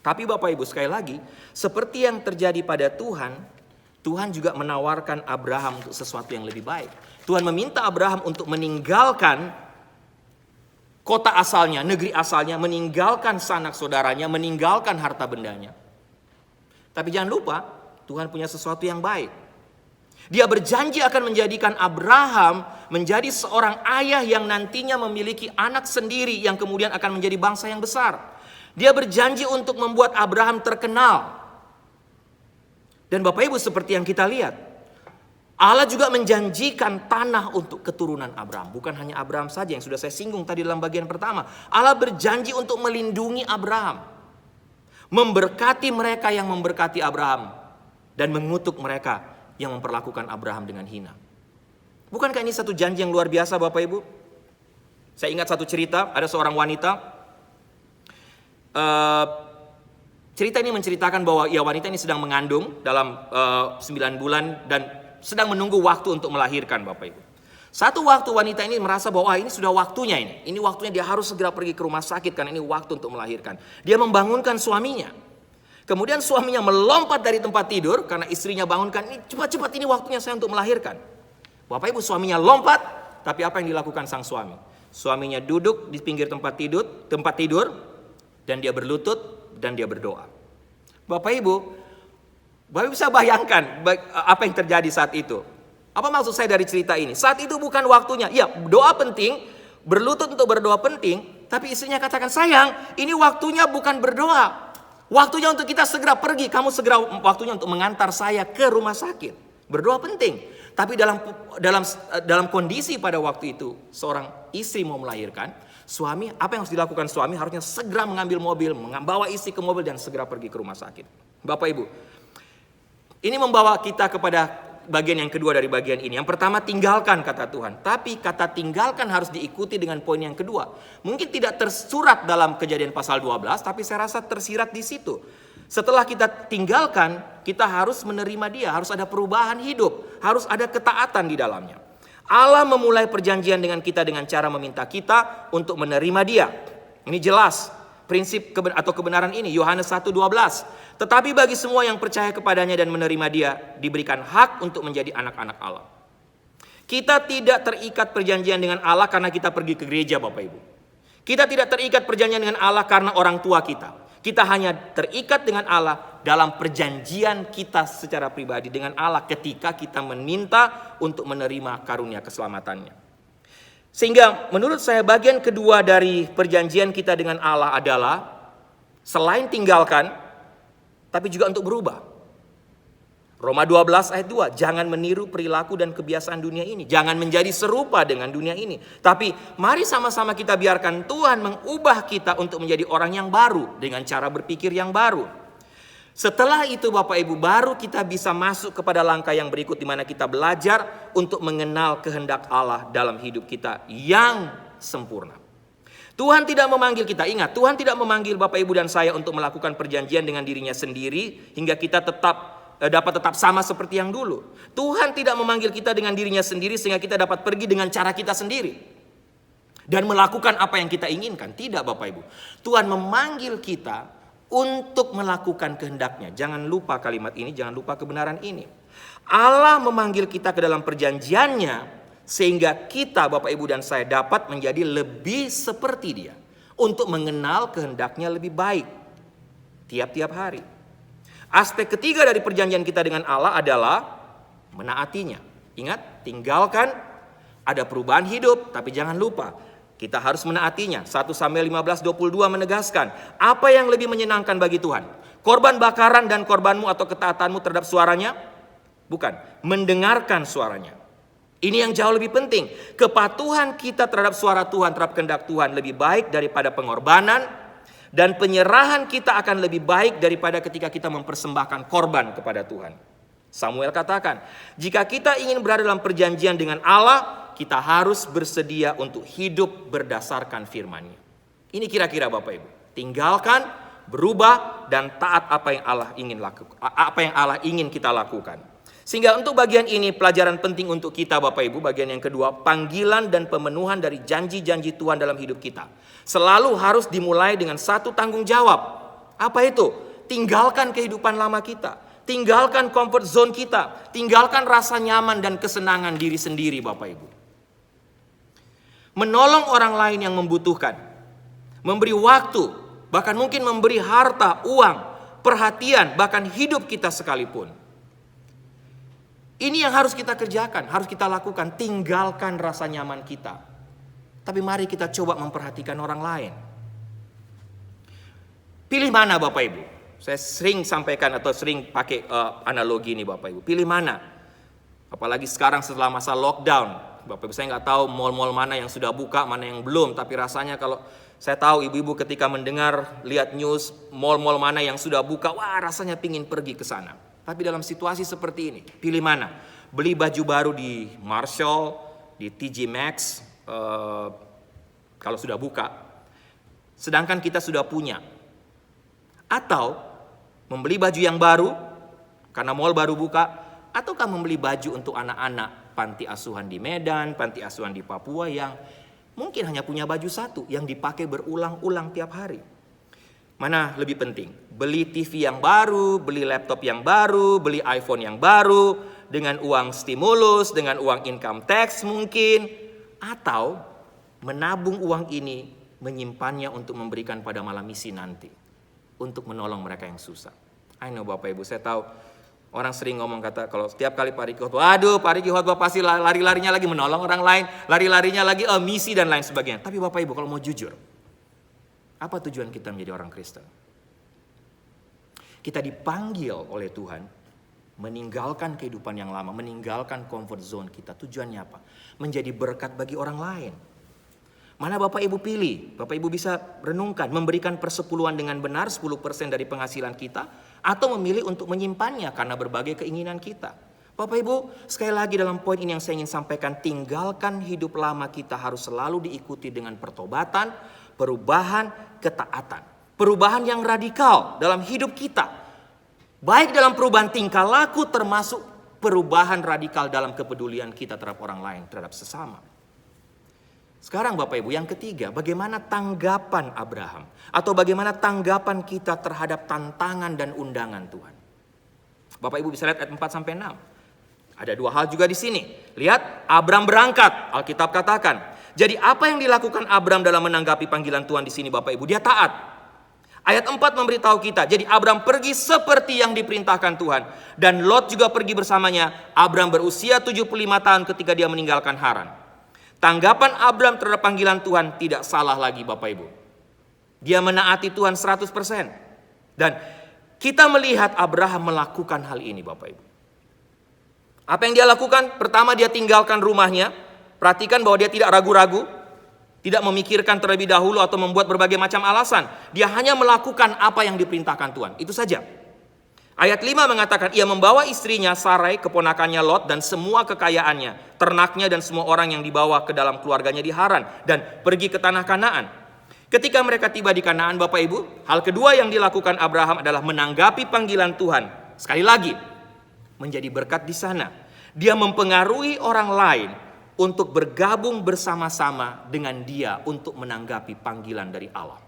Tapi Bapak Ibu sekali lagi, seperti yang terjadi pada Tuhan, Tuhan juga menawarkan Abraham untuk sesuatu yang lebih baik. Tuhan meminta Abraham untuk meninggalkan kota asalnya, negeri asalnya, meninggalkan sanak saudaranya, meninggalkan harta bendanya. Tapi jangan lupa, Tuhan punya sesuatu yang baik. Dia berjanji akan menjadikan Abraham menjadi seorang ayah yang nantinya memiliki anak sendiri yang kemudian akan menjadi bangsa yang besar. Dia berjanji untuk membuat Abraham terkenal. Dan Bapak Ibu seperti yang kita lihat, Allah juga menjanjikan tanah untuk keturunan Abraham. Bukan hanya Abraham saja yang sudah saya singgung tadi dalam bagian pertama. Allah berjanji untuk melindungi Abraham, memberkati mereka yang memberkati Abraham, dan mengutuk mereka yang memperlakukan Abraham dengan hina. Bukankah ini satu janji yang luar biasa Bapak Ibu? Saya ingat satu cerita, ada seorang wanita. Cerita ini menceritakan bahwa wanita ini sedang mengandung dalam 9 bulan dan sedang menunggu waktu untuk melahirkan Bapak Ibu. Satu waktu wanita ini merasa bahwa ini sudah waktunya ini. Ini waktunya dia harus segera pergi ke rumah sakit karena ini waktu untuk melahirkan. Dia membangunkan suaminya. Kemudian suaminya melompat dari tempat tidur karena istrinya bangunkan, ini cepat-cepat ini waktunya saya untuk melahirkan. Bapak Ibu, suaminya lompat, tapi apa yang dilakukan sang suami? Suaminya duduk di pinggir tempat tidur dan dia berlutut dan dia berdoa. Bapak Ibu bisa bayangkan apa yang terjadi saat itu. Apa maksud saya dari cerita ini? Saat itu bukan waktunya. Ya, doa penting, berlutut untuk berdoa penting, tapi istrinya katakan, sayang, ini waktunya bukan berdoa. Waktunya untuk kita segera pergi. Kamu segera waktunya untuk mengantar saya ke rumah sakit. Berdoa penting. Tapi dalam kondisi pada waktu itu, seorang istri mau melahirkan, suami, apa yang harus dilakukan suami? Harusnya segera mengambil mobil, membawa istri ke mobil dan segera pergi ke rumah sakit. Bapak Ibu, ini membawa kita kepada bagian yang kedua dari bagian ini. Yang pertama, tinggalkan kata Tuhan. Tapi kata tinggalkan harus diikuti dengan poin yang kedua. Mungkin tidak tersurat dalam Kejadian pasal 12, tapi saya rasa tersirat di situ. Setelah kita tinggalkan, kita harus menerima dia. Harus ada perubahan hidup. Harus ada ketaatan di dalamnya. Allah memulai perjanjian dengan kita dengan cara meminta kita untuk menerima dia. Ini jelas prinsip atau kebenaran ini. Yohanes 1:12. Tetapi bagi semua yang percaya kepadanya dan menerima dia, diberikan hak untuk menjadi anak-anak Allah. Kita tidak terikat perjanjian dengan Allah karena kita pergi ke gereja Bapak Ibu. Kita tidak terikat perjanjian dengan Allah karena orang tua kita. Kita hanya terikat dengan Allah dalam perjanjian kita secara pribadi dengan Allah ketika kita meminta untuk menerima karunia keselamatannya. Sehingga menurut saya bagian kedua dari perjanjian kita dengan Allah adalah selain tinggalkan, tapi juga untuk berubah. Roma 12 ayat 2, jangan meniru perilaku dan kebiasaan dunia ini. Jangan menjadi serupa dengan dunia ini. Tapi mari sama-sama kita biarkan Tuhan mengubah kita untuk menjadi orang yang baru dengan cara berpikir yang baru. Setelah itu Bapak Ibu, baru kita bisa masuk kepada langkah yang berikut di mana kita belajar untuk mengenal kehendak Allah dalam hidup kita yang sempurna. Tuhan tidak memanggil kita, ingat, Tuhan tidak memanggil Bapak Ibu dan saya untuk melakukan perjanjian dengan dirinya sendiri hingga kita dapat tetap sama seperti yang dulu. Tuhan tidak memanggil kita dengan dirinya sendiri sehingga kita dapat pergi dengan cara kita sendiri dan melakukan apa yang kita inginkan. Tidak Bapak Ibu. Tuhan memanggil kita untuk melakukan kehendaknya. Jangan lupa kalimat ini, jangan lupa kebenaran ini. Allah memanggil kita ke dalam perjanjiannya sehingga kita Bapak Ibu dan saya dapat menjadi lebih seperti Dia, untuk mengenal kehendaknya lebih baik tiap-tiap hari. Aspek ketiga dari perjanjian kita dengan Allah adalah menaatinya. Ingat, tinggalkan, ada perubahan hidup, tapi jangan lupa kita harus menaatinya. 1 Samuel 15:22 menegaskan, apa yang lebih menyenangkan bagi Tuhan? Korban bakaran dan korbanmu atau ketaatanmu terhadap suaranya? Bukan, mendengarkan suaranya. Ini yang jauh lebih penting. Kepatuhan kita terhadap suara Tuhan, terhadap kehendak Tuhan lebih baik daripada pengorbanan. Dan penyerahan kita akan lebih baik daripada ketika kita mempersembahkan korban kepada Tuhan. Samuel katakan, jika kita ingin berada dalam perjanjian dengan Allah, kita harus bersedia untuk hidup berdasarkan firman-Nya. Ini kira-kira Bapak Ibu. Tinggalkan, berubah, dan taat apa yang Allah ingin kita lakukan. Sehingga untuk bagian ini pelajaran penting untuk kita Bapak Ibu. Bagian yang kedua, panggilan dan pemenuhan dari janji-janji Tuhan dalam hidup kita selalu harus dimulai dengan satu tanggung jawab. Apa itu? Tinggalkan kehidupan lama kita. Tinggalkan comfort zone kita. Tinggalkan rasa nyaman dan kesenangan diri sendiri Bapak Ibu. Menolong orang lain yang membutuhkan. Memberi waktu. Bahkan mungkin memberi harta, uang, perhatian, bahkan hidup kita sekalipun. Ini yang harus kita kerjakan, harus kita lakukan. Tinggalkan rasa nyaman kita. Tapi mari kita coba memperhatikan orang lain. Pilih mana Bapak Ibu? Saya sering sampaikan atau sering pakai analogi ini Bapak Ibu. Pilih mana? Apalagi sekarang setelah masa lockdown. Bapak Ibu, saya nggak tahu mall-mall mana yang sudah buka, mana yang belum. Tapi rasanya kalau saya tahu ibu-ibu ketika mendengar, lihat news, mall-mall mana yang sudah buka, wah rasanya pingin pergi ke sana. Tapi dalam situasi seperti ini, pilih mana? Beli baju baru di Marshall, di TJ Maxx, kalau sudah buka. Sedangkan kita sudah punya. Atau membeli baju yang baru, karena mall baru buka. Ataukah membeli baju untuk anak-anak panti asuhan di Medan, panti asuhan di Papua yang mungkin hanya punya baju satu yang dipakai berulang-ulang tiap hari. Mana lebih penting? Beli TV yang baru, beli laptop yang baru, beli iPhone yang baru, dengan uang stimulus, dengan uang income tax mungkin. Atau menabung uang ini, menyimpannya untuk memberikan pada malam misi nanti. Untuk menolong mereka yang susah. I know Bapak Ibu, saya tahu orang sering ngomong kata kalau setiap kali Pak Riki khotbah, waduh Pak Riki khotbah pasti lari-larinya lagi menolong orang lain, lari-larinya lagi misi dan lain sebagainya. Tapi Bapak Ibu kalau mau jujur, apa tujuan kita menjadi orang Kristen? Kita dipanggil oleh Tuhan meninggalkan kehidupan yang lama, meninggalkan comfort zone kita. Tujuannya apa? Menjadi berkat bagi orang lain. Mana Bapak Ibu pilih? Bapak Ibu bisa renungkan, memberikan persepuluhan dengan benar 10% dari penghasilan kita, atau memilih untuk menyimpannya karena berbagai keinginan kita. Bapak Ibu, sekali lagi dalam poin ini yang saya ingin sampaikan, tinggalkan hidup lama kita harus selalu diikuti dengan pertobatan, perubahan, ketaatan. Perubahan yang radikal dalam hidup kita. Baik dalam perubahan tingkah laku termasuk perubahan radikal dalam kepedulian kita terhadap orang lain, terhadap sesama. Sekarang Bapak Ibu, yang ketiga, bagaimana tanggapan Abraham? Atau bagaimana tanggapan kita terhadap tantangan dan undangan Tuhan? Bapak Ibu bisa lihat ayat 4-6. Ada dua hal juga di sini. Lihat, Abraham berangkat, Alkitab katakan. Jadi apa yang dilakukan Abram dalam menanggapi panggilan Tuhan di sini Bapak Ibu? Dia taat. Ayat 4 memberitahu kita, jadi Abram pergi seperti yang diperintahkan Tuhan. Dan Lot juga pergi bersamanya. Abram berusia 75 tahun ketika dia meninggalkan Haran. Tanggapan Abram terhadap panggilan Tuhan tidak salah lagi Bapak Ibu. Dia menaati Tuhan 100%. Dan kita melihat Abraham melakukan hal ini Bapak Ibu. Apa yang dia lakukan? Pertama, dia tinggalkan rumahnya. Perhatikan bahwa dia tidak ragu-ragu, tidak memikirkan terlebih dahulu atau membuat berbagai macam alasan. Dia hanya melakukan apa yang diperintahkan Tuhan. Itu saja. Ayat 5 mengatakan, ia membawa istrinya Sarai, keponakannya Lot, dan semua kekayaannya, ternaknya dan semua orang yang dibawa ke dalam keluarganya di Haran, dan pergi ke tanah Kanaan. Ketika mereka tiba di Kanaan Bapak Ibu, hal kedua yang dilakukan Abraham adalah menanggapi panggilan Tuhan. Sekali lagi, menjadi berkat di sana. Dia mempengaruhi orang lain untuk bergabung bersama-sama dengan dia untuk menanggapi panggilan dari Allah.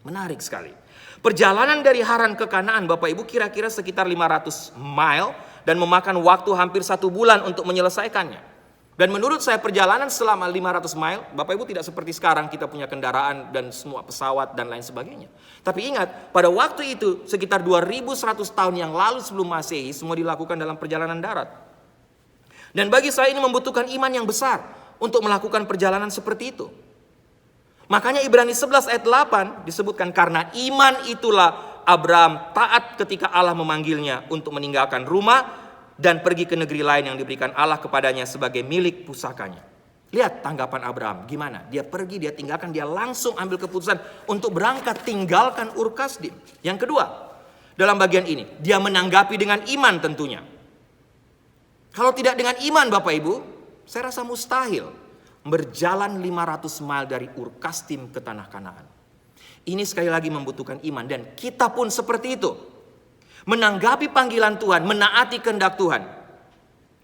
Menarik sekali. Perjalanan dari Haran ke Kanaan Bapak Ibu kira-kira sekitar 500 mile dan memakan waktu hampir 1 bulan untuk menyelesaikannya. Dan menurut saya perjalanan selama 500 mile, Bapak Ibu tidak seperti sekarang kita punya kendaraan dan semua pesawat dan lain sebagainya. Tapi ingat, pada waktu itu sekitar 2100 tahun yang lalu sebelum Masehi, semua dilakukan dalam perjalanan darat. Dan bagi saya ini membutuhkan iman yang besar untuk melakukan perjalanan seperti itu. Makanya Ibrani 11 ayat 8 disebutkan, karena iman itulah Abraham taat ketika Allah memanggilnya untuk meninggalkan rumah dan pergi ke negeri lain yang diberikan Allah kepadanya sebagai milik pusakanya. Lihat tanggapan Abraham gimana? Dia pergi, dia tinggalkan, dia langsung ambil keputusan untuk berangkat tinggalkan Ur Kasdim. Yang kedua, dalam bagian ini dia menanggapi dengan iman tentunya. Kalau tidak dengan iman Bapak Ibu, saya rasa mustahil berjalan 500 mil dari Ur Kasdim ke tanah Kanaan. Ini sekali lagi membutuhkan iman, dan kita pun seperti itu. Menanggapi panggilan Tuhan, menaati kehendak Tuhan,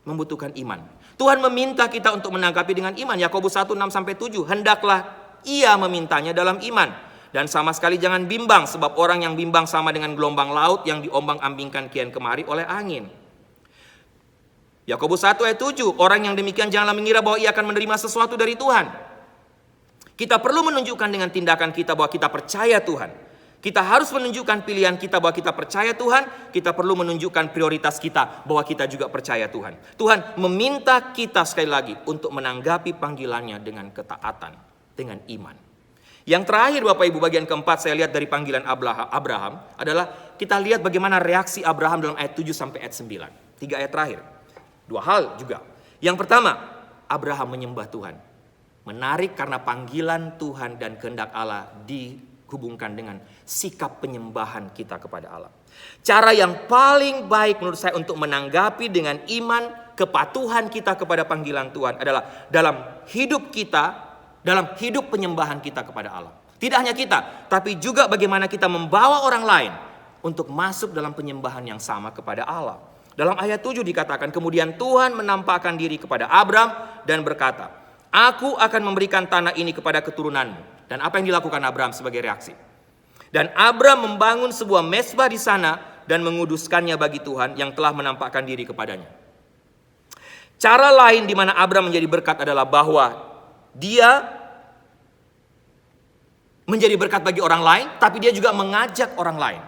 membutuhkan iman. Tuhan meminta kita untuk menanggapi dengan iman. Yakobus 1:6-7, hendaklah ia memintanya dalam iman. Dan sama sekali jangan bimbang, sebab orang yang bimbang sama dengan gelombang laut yang diombang-ambingkan kian kemari oleh angin. Yakobus 1 ayat 7, orang yang demikian janganlah mengira bahwa ia akan menerima sesuatu dari Tuhan. Kita perlu menunjukkan dengan tindakan kita bahwa kita percaya Tuhan. Kita harus menunjukkan pilihan kita bahwa kita percaya Tuhan. Kita perlu menunjukkan prioritas kita bahwa kita juga percaya Tuhan. Tuhan meminta kita sekali lagi untuk menanggapi panggilannya dengan ketaatan, dengan iman. Yang terakhir Bapak Ibu, bagian keempat saya lihat dari panggilan Abraham adalah kita lihat bagaimana reaksi Abraham dalam ayat 7 sampai ayat 9. 3 ayat terakhir. 2 hal juga. Yang pertama, Abraham menyembah Tuhan. Menarik karena panggilan Tuhan dan kehendak Allah dihubungkan dengan sikap penyembahan kita kepada Allah. Cara yang paling baik menurut saya untuk menanggapi dengan iman kepatuhan kita kepada panggilan Tuhan adalah dalam hidup kita, dalam hidup penyembahan kita kepada Allah. Tidak hanya kita, tapi juga bagaimana kita membawa orang lain untuk masuk dalam penyembahan yang sama kepada Allah. Dalam ayat 7 dikatakan, kemudian Tuhan menampakkan diri kepada Abram dan berkata, aku akan memberikan tanah ini kepada keturunanmu. Dan apa yang dilakukan Abram sebagai reaksi? Dan Abram membangun sebuah mezbah di sana dan menguduskannya bagi Tuhan yang telah menampakkan diri kepadanya. Cara lain di mana Abram menjadi berkat adalah bahwa dia menjadi berkat bagi orang lain, tapi dia juga mengajak orang lain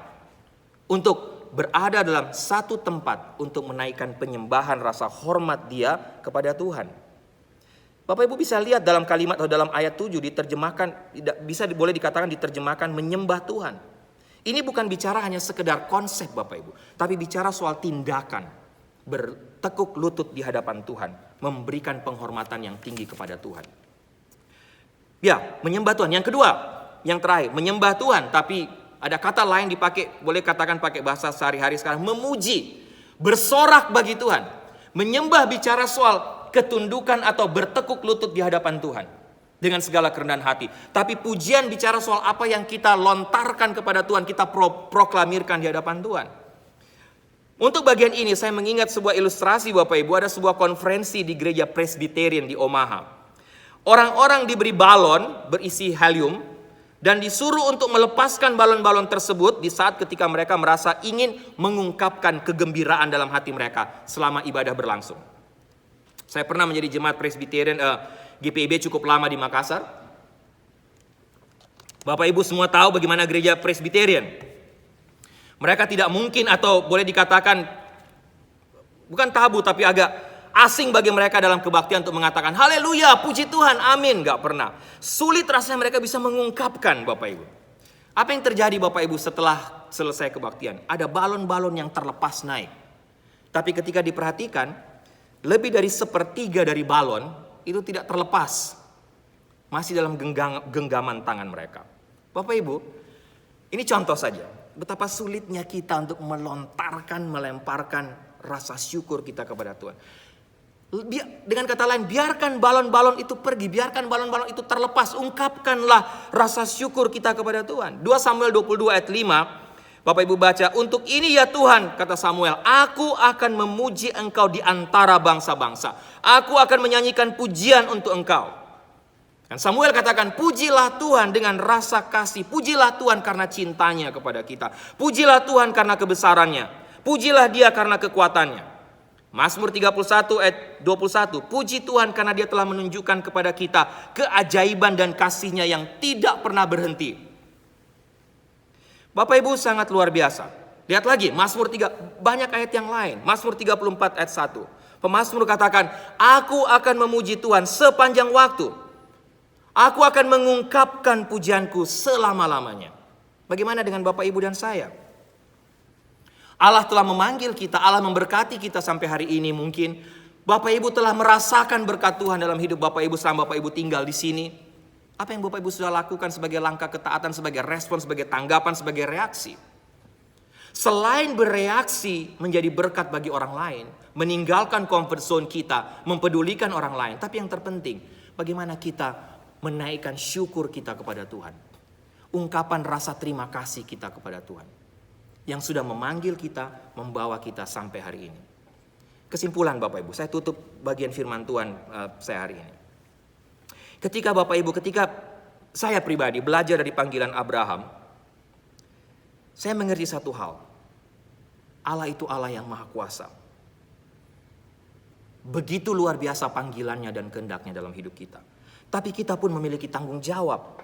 untuk berada dalam satu tempat untuk menaikkan penyembahan rasa hormat dia kepada Tuhan. Bapak Ibu bisa lihat dalam kalimat atau dalam ayat 7 diterjemahkan, boleh dikatakan diterjemahkan menyembah Tuhan. Ini bukan bicara hanya sekedar konsep Bapak Ibu, tapi bicara soal tindakan, bertekuk lutut di hadapan Tuhan, memberikan penghormatan yang tinggi kepada Tuhan. Ya, menyembah Tuhan. Yang kedua, yang terakhir, menyembah Tuhan, tapi ada kata lain dipakai, boleh katakan pakai bahasa sehari-hari sekarang, memuji, bersorak bagi Tuhan. Menyembah bicara soal ketundukan atau bertekuk lutut di hadapan Tuhan dengan segala kerendahan hati. Tapi pujian bicara soal apa yang kita lontarkan kepada Tuhan, kita proklamirkan di hadapan Tuhan. Untuk bagian ini saya mengingat sebuah ilustrasi Bapak Ibu, ada sebuah konferensi di gereja Presbyterian di Omaha. Orang-orang diberi balon berisi helium dan disuruh untuk melepaskan balon-balon tersebut di saat ketika mereka merasa ingin mengungkapkan kegembiraan dalam hati mereka selama ibadah berlangsung. Saya pernah menjadi jemaat Presbyterian GPIB cukup lama di Makassar. Bapak Ibu semua tahu bagaimana gereja Presbyterian. Mereka tidak mungkin, atau boleh dikatakan bukan tabu, tapi agak asing bagi mereka dalam kebaktian untuk mengatakan haleluya, puji Tuhan, amin. Gak pernah. Sulit rasanya mereka bisa mengungkapkan, Bapak Ibu. Apa yang terjadi Bapak Ibu setelah selesai kebaktian? Ada balon-balon yang terlepas naik. Tapi ketika diperhatikan, lebih dari 1/3 dari balon itu tidak terlepas. Masih dalam genggaman tangan mereka. Bapak Ibu, ini contoh saja. Betapa sulitnya kita untuk melemparkan rasa syukur kita kepada Tuhan. Dengan kata lain, biarkan balon-balon itu pergi, biarkan balon-balon itu terlepas. Ungkapkanlah rasa syukur kita kepada Tuhan. 2 Samuel 22 ayat 5, Bapak Ibu baca, untuk ini ya Tuhan, kata Samuel, aku akan memuji engkau di antara bangsa-bangsa. Aku akan menyanyikan pujian untuk engkau. Dan Samuel katakan, pujilah Tuhan dengan rasa kasih. Pujilah Tuhan karena cintanya kepada kita. Pujilah Tuhan karena kebesarannya. Pujilah dia karena kekuatannya. Mazmur 31 ayat 21. Puji Tuhan karena dia telah menunjukkan kepada kita keajaiban dan kasihnya yang tidak pernah berhenti. Bapak Ibu sangat luar biasa. Lihat lagi Mazmur 3, banyak ayat yang lain. Mazmur 34 ayat 1. Pemazmur katakan, aku akan memuji Tuhan sepanjang waktu. Aku akan mengungkapkan pujianku selama-lamanya. Bagaimana dengan Bapak Ibu dan saya? Allah telah memanggil kita, Allah memberkati kita sampai hari ini mungkin. Bapak Ibu telah merasakan berkat Tuhan dalam hidup Bapak Ibu selama Bapak Ibu tinggal di sini. Apa yang Bapak Ibu sudah lakukan sebagai langkah ketaatan, sebagai respon, sebagai tanggapan, sebagai reaksi? Selain bereaksi menjadi berkat bagi orang lain, meninggalkan comfort zone kita, mempedulikan orang lain. Tapi yang terpenting, bagaimana kita menaikkan syukur kita kepada Tuhan. Ungkapan rasa terima kasih kita kepada Tuhan. Yang sudah memanggil kita, membawa kita sampai hari ini. Kesimpulan Bapak Ibu, saya tutup bagian firman Tuhan saya hari ini. Ketika Bapak Ibu, ketika saya pribadi belajar dari panggilan Abraham, saya mengerti satu hal. Allah itu Allah yang maha kuasa. Begitu luar biasa panggilannya dan kehendaknya dalam hidup kita. Tapi kita pun memiliki tanggung jawab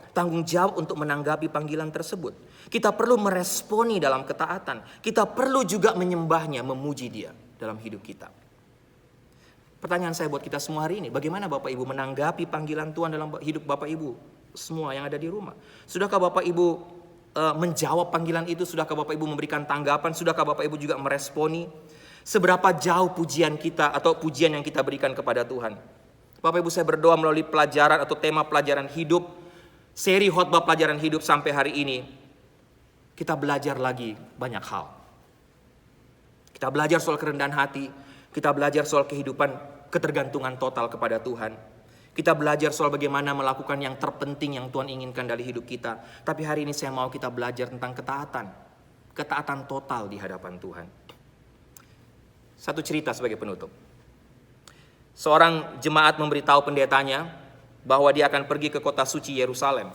untuk menanggapi panggilan tersebut. Kita perlu meresponi dalam ketaatan. Kita perlu juga menyembahnya, memuji dia dalam hidup kita. Pertanyaan saya buat kita semua hari ini, bagaimana Bapak Ibu menanggapi panggilan Tuhan dalam hidup Bapak Ibu semua yang ada di rumah? Sudahkah Bapak Ibu menjawab panggilan itu? Sudahkah Bapak Ibu memberikan tanggapan? Sudahkah Bapak Ibu juga meresponi? Seberapa jauh pujian kita atau pujian yang kita berikan kepada Tuhan? Bapak Ibu, saya berdoa melalui pelajaran atau tema pelajaran hidup, seri khotbah pelajaran hidup sampai hari ini, kita belajar lagi banyak hal. Kita belajar soal kerendahan hati, kita belajar soal kehidupan ketergantungan total kepada Tuhan. Kita belajar soal bagaimana melakukan yang terpenting yang Tuhan inginkan dari hidup kita. Tapi hari ini saya mau kita belajar tentang ketaatan. Ketaatan total di hadapan Tuhan. Satu cerita sebagai penutup. Seorang jemaat memberitahu pendetanya bahwa dia akan pergi ke kota suci Yerusalem.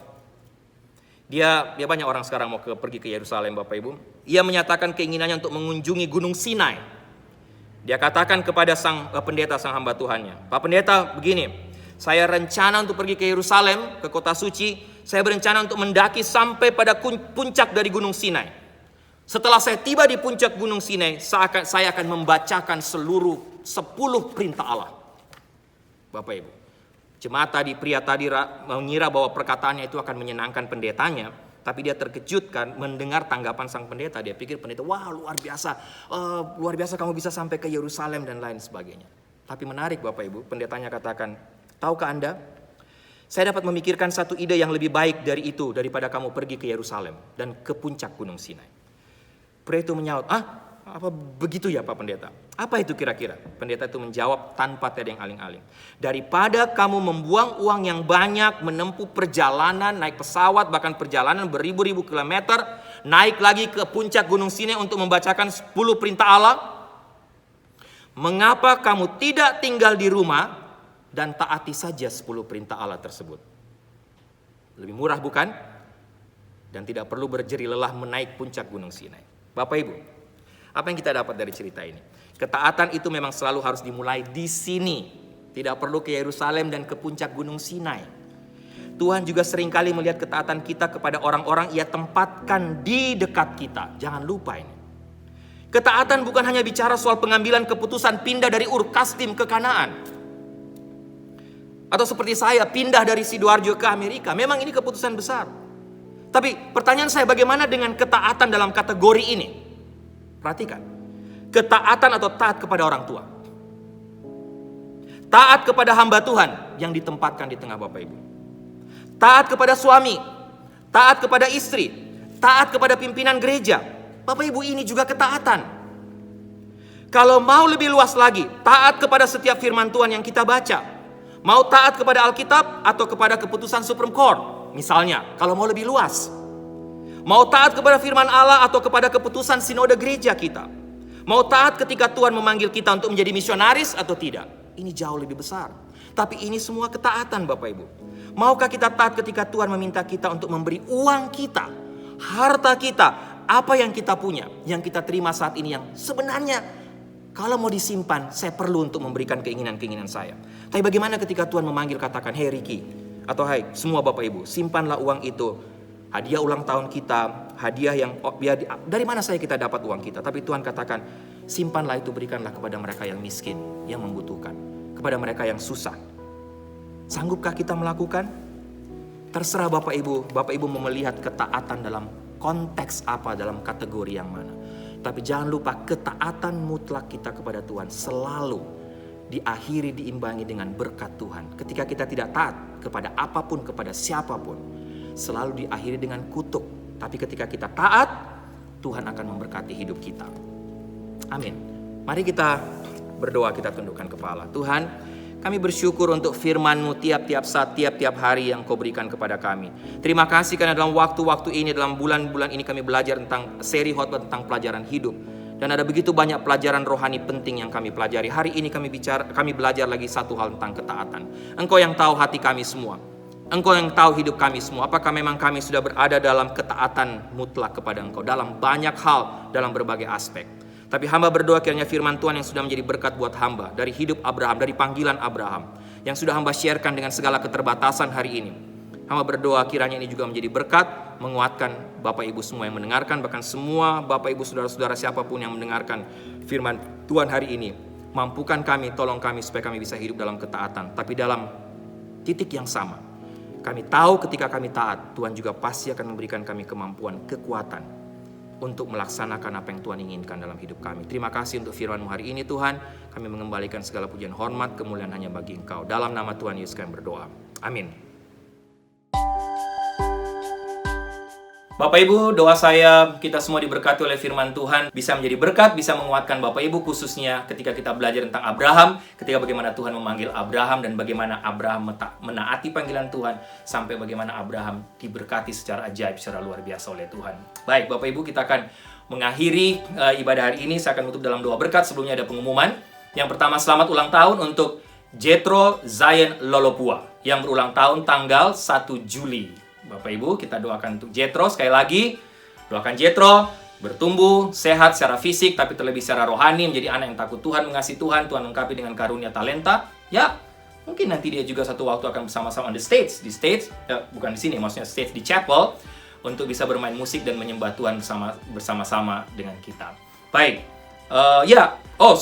Dia banyak orang sekarang mau pergi ke Yerusalem, Bapak Ibu. Ia menyatakan keinginannya untuk mengunjungi Gunung Sinai. Dia katakan kepada sang pendeta, sang hamba Tuhannya, Pak Pendeta, begini, saya rencana untuk pergi ke Yerusalem, ke kota suci. Saya berencana untuk mendaki sampai pada puncak dari Gunung Sinai. Setelah saya tiba di puncak Gunung Sinai, saya akan membacakan seluruh 10 perintah Allah. Bapak Ibu, jemaat tadi, pria tadi mengira bahwa perkataannya itu akan menyenangkan pendetanya, tapi dia terkejut kan mendengar tanggapan sang pendeta. Dia pikir pendeta, wah luar biasa kamu bisa sampai ke Yerusalem dan lain sebagainya. Tapi menarik Bapak Ibu, pendetanya katakan, tahukah Anda, saya dapat memikirkan satu ide yang lebih baik dari itu, daripada kamu pergi ke Yerusalem dan ke puncak Gunung Sinai. Pria itu menyaut, apa begitu ya Pak Pendeta? Apa itu kira-kira? Pendeta itu menjawab tanpa tiada yang aling-aling. Daripada kamu membuang uang yang banyak, menempuh perjalanan, naik pesawat, bahkan perjalanan beribu-ribu kilometer, naik lagi ke puncak Gunung Sinai untuk membacakan 10 perintah Allah, mengapa kamu tidak tinggal di rumah dan taati saja 10 perintah Allah tersebut? Lebih murah bukan? Dan tidak perlu berjeri lelah menaik puncak Gunung Sinai. Bapak Ibu, apa yang kita dapat dari cerita ini? Ketaatan itu memang selalu harus dimulai di sini. Tidak perlu ke Yerusalem dan ke puncak gunung Sinai. Tuhan juga seringkali melihat ketaatan kita kepada orang-orang Ia tempatkan di dekat kita. Jangan lupa ini. Ketaatan bukan hanya bicara soal pengambilan keputusan pindah dari Ur Kasdim ke Kanaan. Atau seperti saya pindah dari Sidoarjo ke Amerika. Memang ini keputusan besar. Tapi pertanyaan saya, bagaimana dengan ketaatan dalam kategori ini? Perhatikan. Ketaatan atau taat kepada orang tua. Taat kepada hamba Tuhan yang ditempatkan di tengah Bapak Ibu. Taat kepada suami. Taat kepada istri. Taat kepada pimpinan gereja. Bapak Ibu, ini juga ketaatan. Kalau mau lebih luas lagi, taat kepada setiap firman Tuhan yang kita baca. Mau taat kepada Alkitab atau kepada keputusan Supreme Court. Misalnya, kalau mau lebih luas. Mau taat kepada firman Allah atau kepada keputusan sinode gereja kita. Mau taat ketika Tuhan memanggil kita untuk menjadi misionaris atau tidak. Ini jauh lebih besar. Tapi ini semua ketaatan Bapak Ibu. Maukah kita taat ketika Tuhan meminta kita untuk memberi uang kita, harta kita, apa yang kita punya, yang kita terima saat ini, yang sebenarnya kalau mau disimpan, saya perlu untuk memberikan keinginan-keinginan saya. Tapi bagaimana ketika Tuhan memanggil, katakan, "Hei Ricky," atau "Hai semua Bapak Ibu, simpanlah uang itu. Hadiah ulang tahun kita, hadiah yang dari mana saya kita dapat uang kita?" Tapi Tuhan katakan, simpanlah itu, berikanlah kepada mereka yang miskin, yang membutuhkan, kepada mereka yang susah. Sanggupkah kita melakukan? Terserah Bapak Ibu mau melihat ketaatan dalam konteks apa, dalam kategori yang mana. Tapi jangan lupa, ketaatan mutlak kita kepada Tuhan selalu diakhiri, diimbangi dengan berkat Tuhan. Ketika kita tidak taat kepada apapun, kepada siapapun, selalu diakhiri dengan kutuk. Tapi ketika kita taat, Tuhan akan memberkati hidup kita. Amin. Mari kita berdoa, kita tundukkan kepala. Tuhan, kami bersyukur untuk firman-Mu tiap-tiap saat, tiap-tiap hari yang Kau berikan kepada kami. Terima kasih karena dalam waktu-waktu ini, dalam bulan-bulan ini kami belajar tentang seri khotbah tentang pelajaran hidup. Dan ada begitu banyak pelajaran rohani penting yang kami pelajari. Hari ini kami belajar lagi satu hal tentang ketaatan. Engkau yang tahu hati kami semua. Engkau yang tahu hidup kami semua. Apakah memang kami sudah berada dalam ketaatan mutlak kepada Engkau dalam banyak hal, dalam berbagai aspek. Tapi hamba berdoa kiranya firman Tuhan yang sudah menjadi berkat buat hamba dari hidup Abraham, dari panggilan Abraham, yang sudah hamba sharekan dengan segala keterbatasan hari ini. Hamba berdoa kiranya ini juga menjadi berkat, menguatkan Bapak Ibu semua yang mendengarkan, bahkan semua Bapak Ibu saudara-saudara siapapun yang mendengarkan firman Tuhan hari ini. Mampukan kami, tolong kami supaya kami bisa hidup dalam ketaatan, tapi dalam titik yang sama. Kami tahu ketika kami taat, Tuhan juga pasti akan memberikan kami kemampuan, kekuatan untuk melaksanakan apa yang Tuhan inginkan dalam hidup kami. Terima kasih untuk firman-Mu hari ini Tuhan. Kami mengembalikan segala pujian, hormat, kemuliaan hanya bagi Engkau. Dalam nama Tuhan Yesus kami berdoa. Amin. Bapak Ibu, doa saya kita semua diberkati oleh firman Tuhan, bisa menjadi berkat, bisa menguatkan Bapak Ibu, khususnya ketika kita belajar tentang Abraham, ketika bagaimana Tuhan memanggil Abraham dan bagaimana Abraham menaati panggilan Tuhan, sampai bagaimana Abraham diberkati secara ajaib, secara luar biasa oleh Tuhan. Baik Bapak Ibu, kita akan mengakhiri ibadah hari ini. Saya akan tutup dalam doa berkat. Sebelumnya ada pengumuman. Yang pertama, selamat ulang tahun untuk Jethro Zion Lolopua yang berulang tahun tanggal 1 Juli. Bapak Ibu, kita doakan untuk Jethro. Sekali lagi, doakan Jethro bertumbuh, sehat secara fisik, tapi terlebih secara rohani, menjadi anak yang takut Tuhan, mengasihi Tuhan, Tuhan lengkapi dengan karunia talenta. Ya, mungkin nanti dia juga satu waktu akan bersama-sama di stage, bukan di sini, maksudnya stage di chapel, untuk bisa bermain musik dan menyembah Tuhan bersama-sama dengan kita. Baik,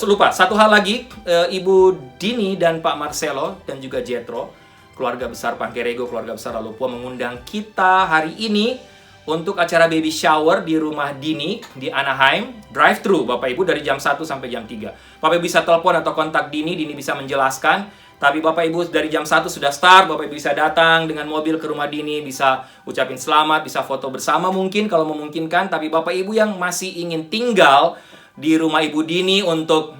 lupa, satu hal lagi, Ibu Dini dan Pak Marcelo dan juga Jethro, keluarga besar Pangkerego, keluarga besar Lolopua, mengundang kita hari ini untuk acara baby shower di rumah Dini di Anaheim, drive-thru Bapak Ibu dari jam 1 sampai jam 3. Bapak Ibu bisa telepon atau kontak Dini bisa menjelaskan. Tapi Bapak Ibu dari jam 1 sudah start, Bapak Ibu bisa datang dengan mobil ke rumah Dini, bisa ucapin selamat, bisa foto bersama mungkin kalau memungkinkan. Tapi Bapak Ibu yang masih ingin tinggal di rumah Ibu Dini untuk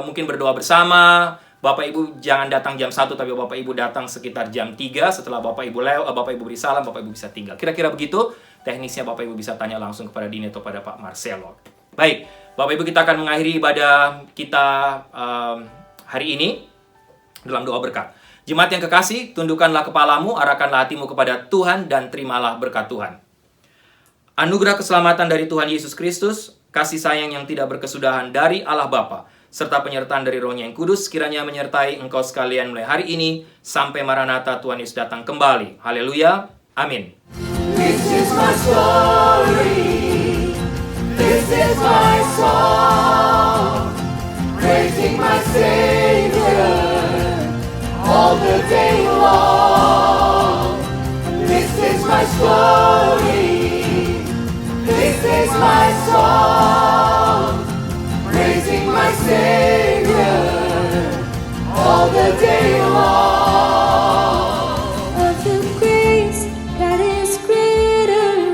mungkin berdoa bersama, Bapak Ibu jangan datang jam 1, tapi Bapak Ibu datang sekitar jam 3. Setelah Bapak Ibu beri salam, Bapak Ibu bisa tinggal. Kira-kira begitu. Teknisnya Bapak Ibu bisa tanya langsung kepada Dini atau pada Pak Marcelo. Baik, Bapak Ibu, kita akan mengakhiri ibadah kita hari ini dalam doa berkat. Jemaat yang kekasih, tundukkanlah kepalamu, arahkanlah hatimu kepada Tuhan, dan terimalah berkat Tuhan. Anugerah keselamatan dari Tuhan Yesus Kristus, kasih sayang yang tidak berkesudahan dari Allah Bapa, serta penyertaan dari Roh-Nya yang kudus kiranya menyertai engkau sekalian mulai hari ini sampai Maranatha Tuhan Yesus datang kembali. Haleluya. Amin. This is my story. This is my song. Praising my Savior all the day long. This is my story. This is my song. Praising my Savior all the day long. Of the grace that is greater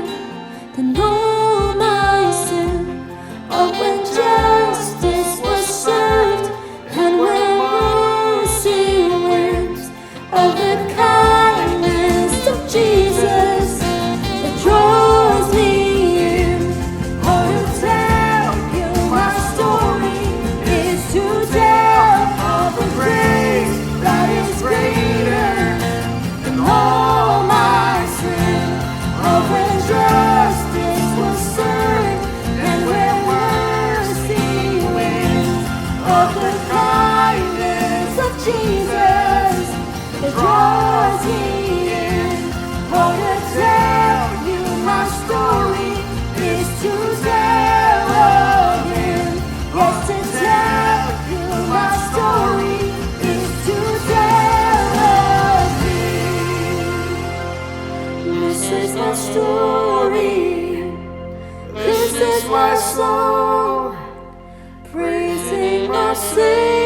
than all my sin, of when justice was served and when mercy wins, of the kindness of Jesus that draws me in. Oh, to tell you my story is to tell of the grace that is greater than all my sin, of when justice was served and when mercy wins, of the kindness of Jesus that draws me in. Oh, to tell you my story is to tell of Him. Yes, to tell you my story is to tell of Him. This is my story. This is my song, praising my Savior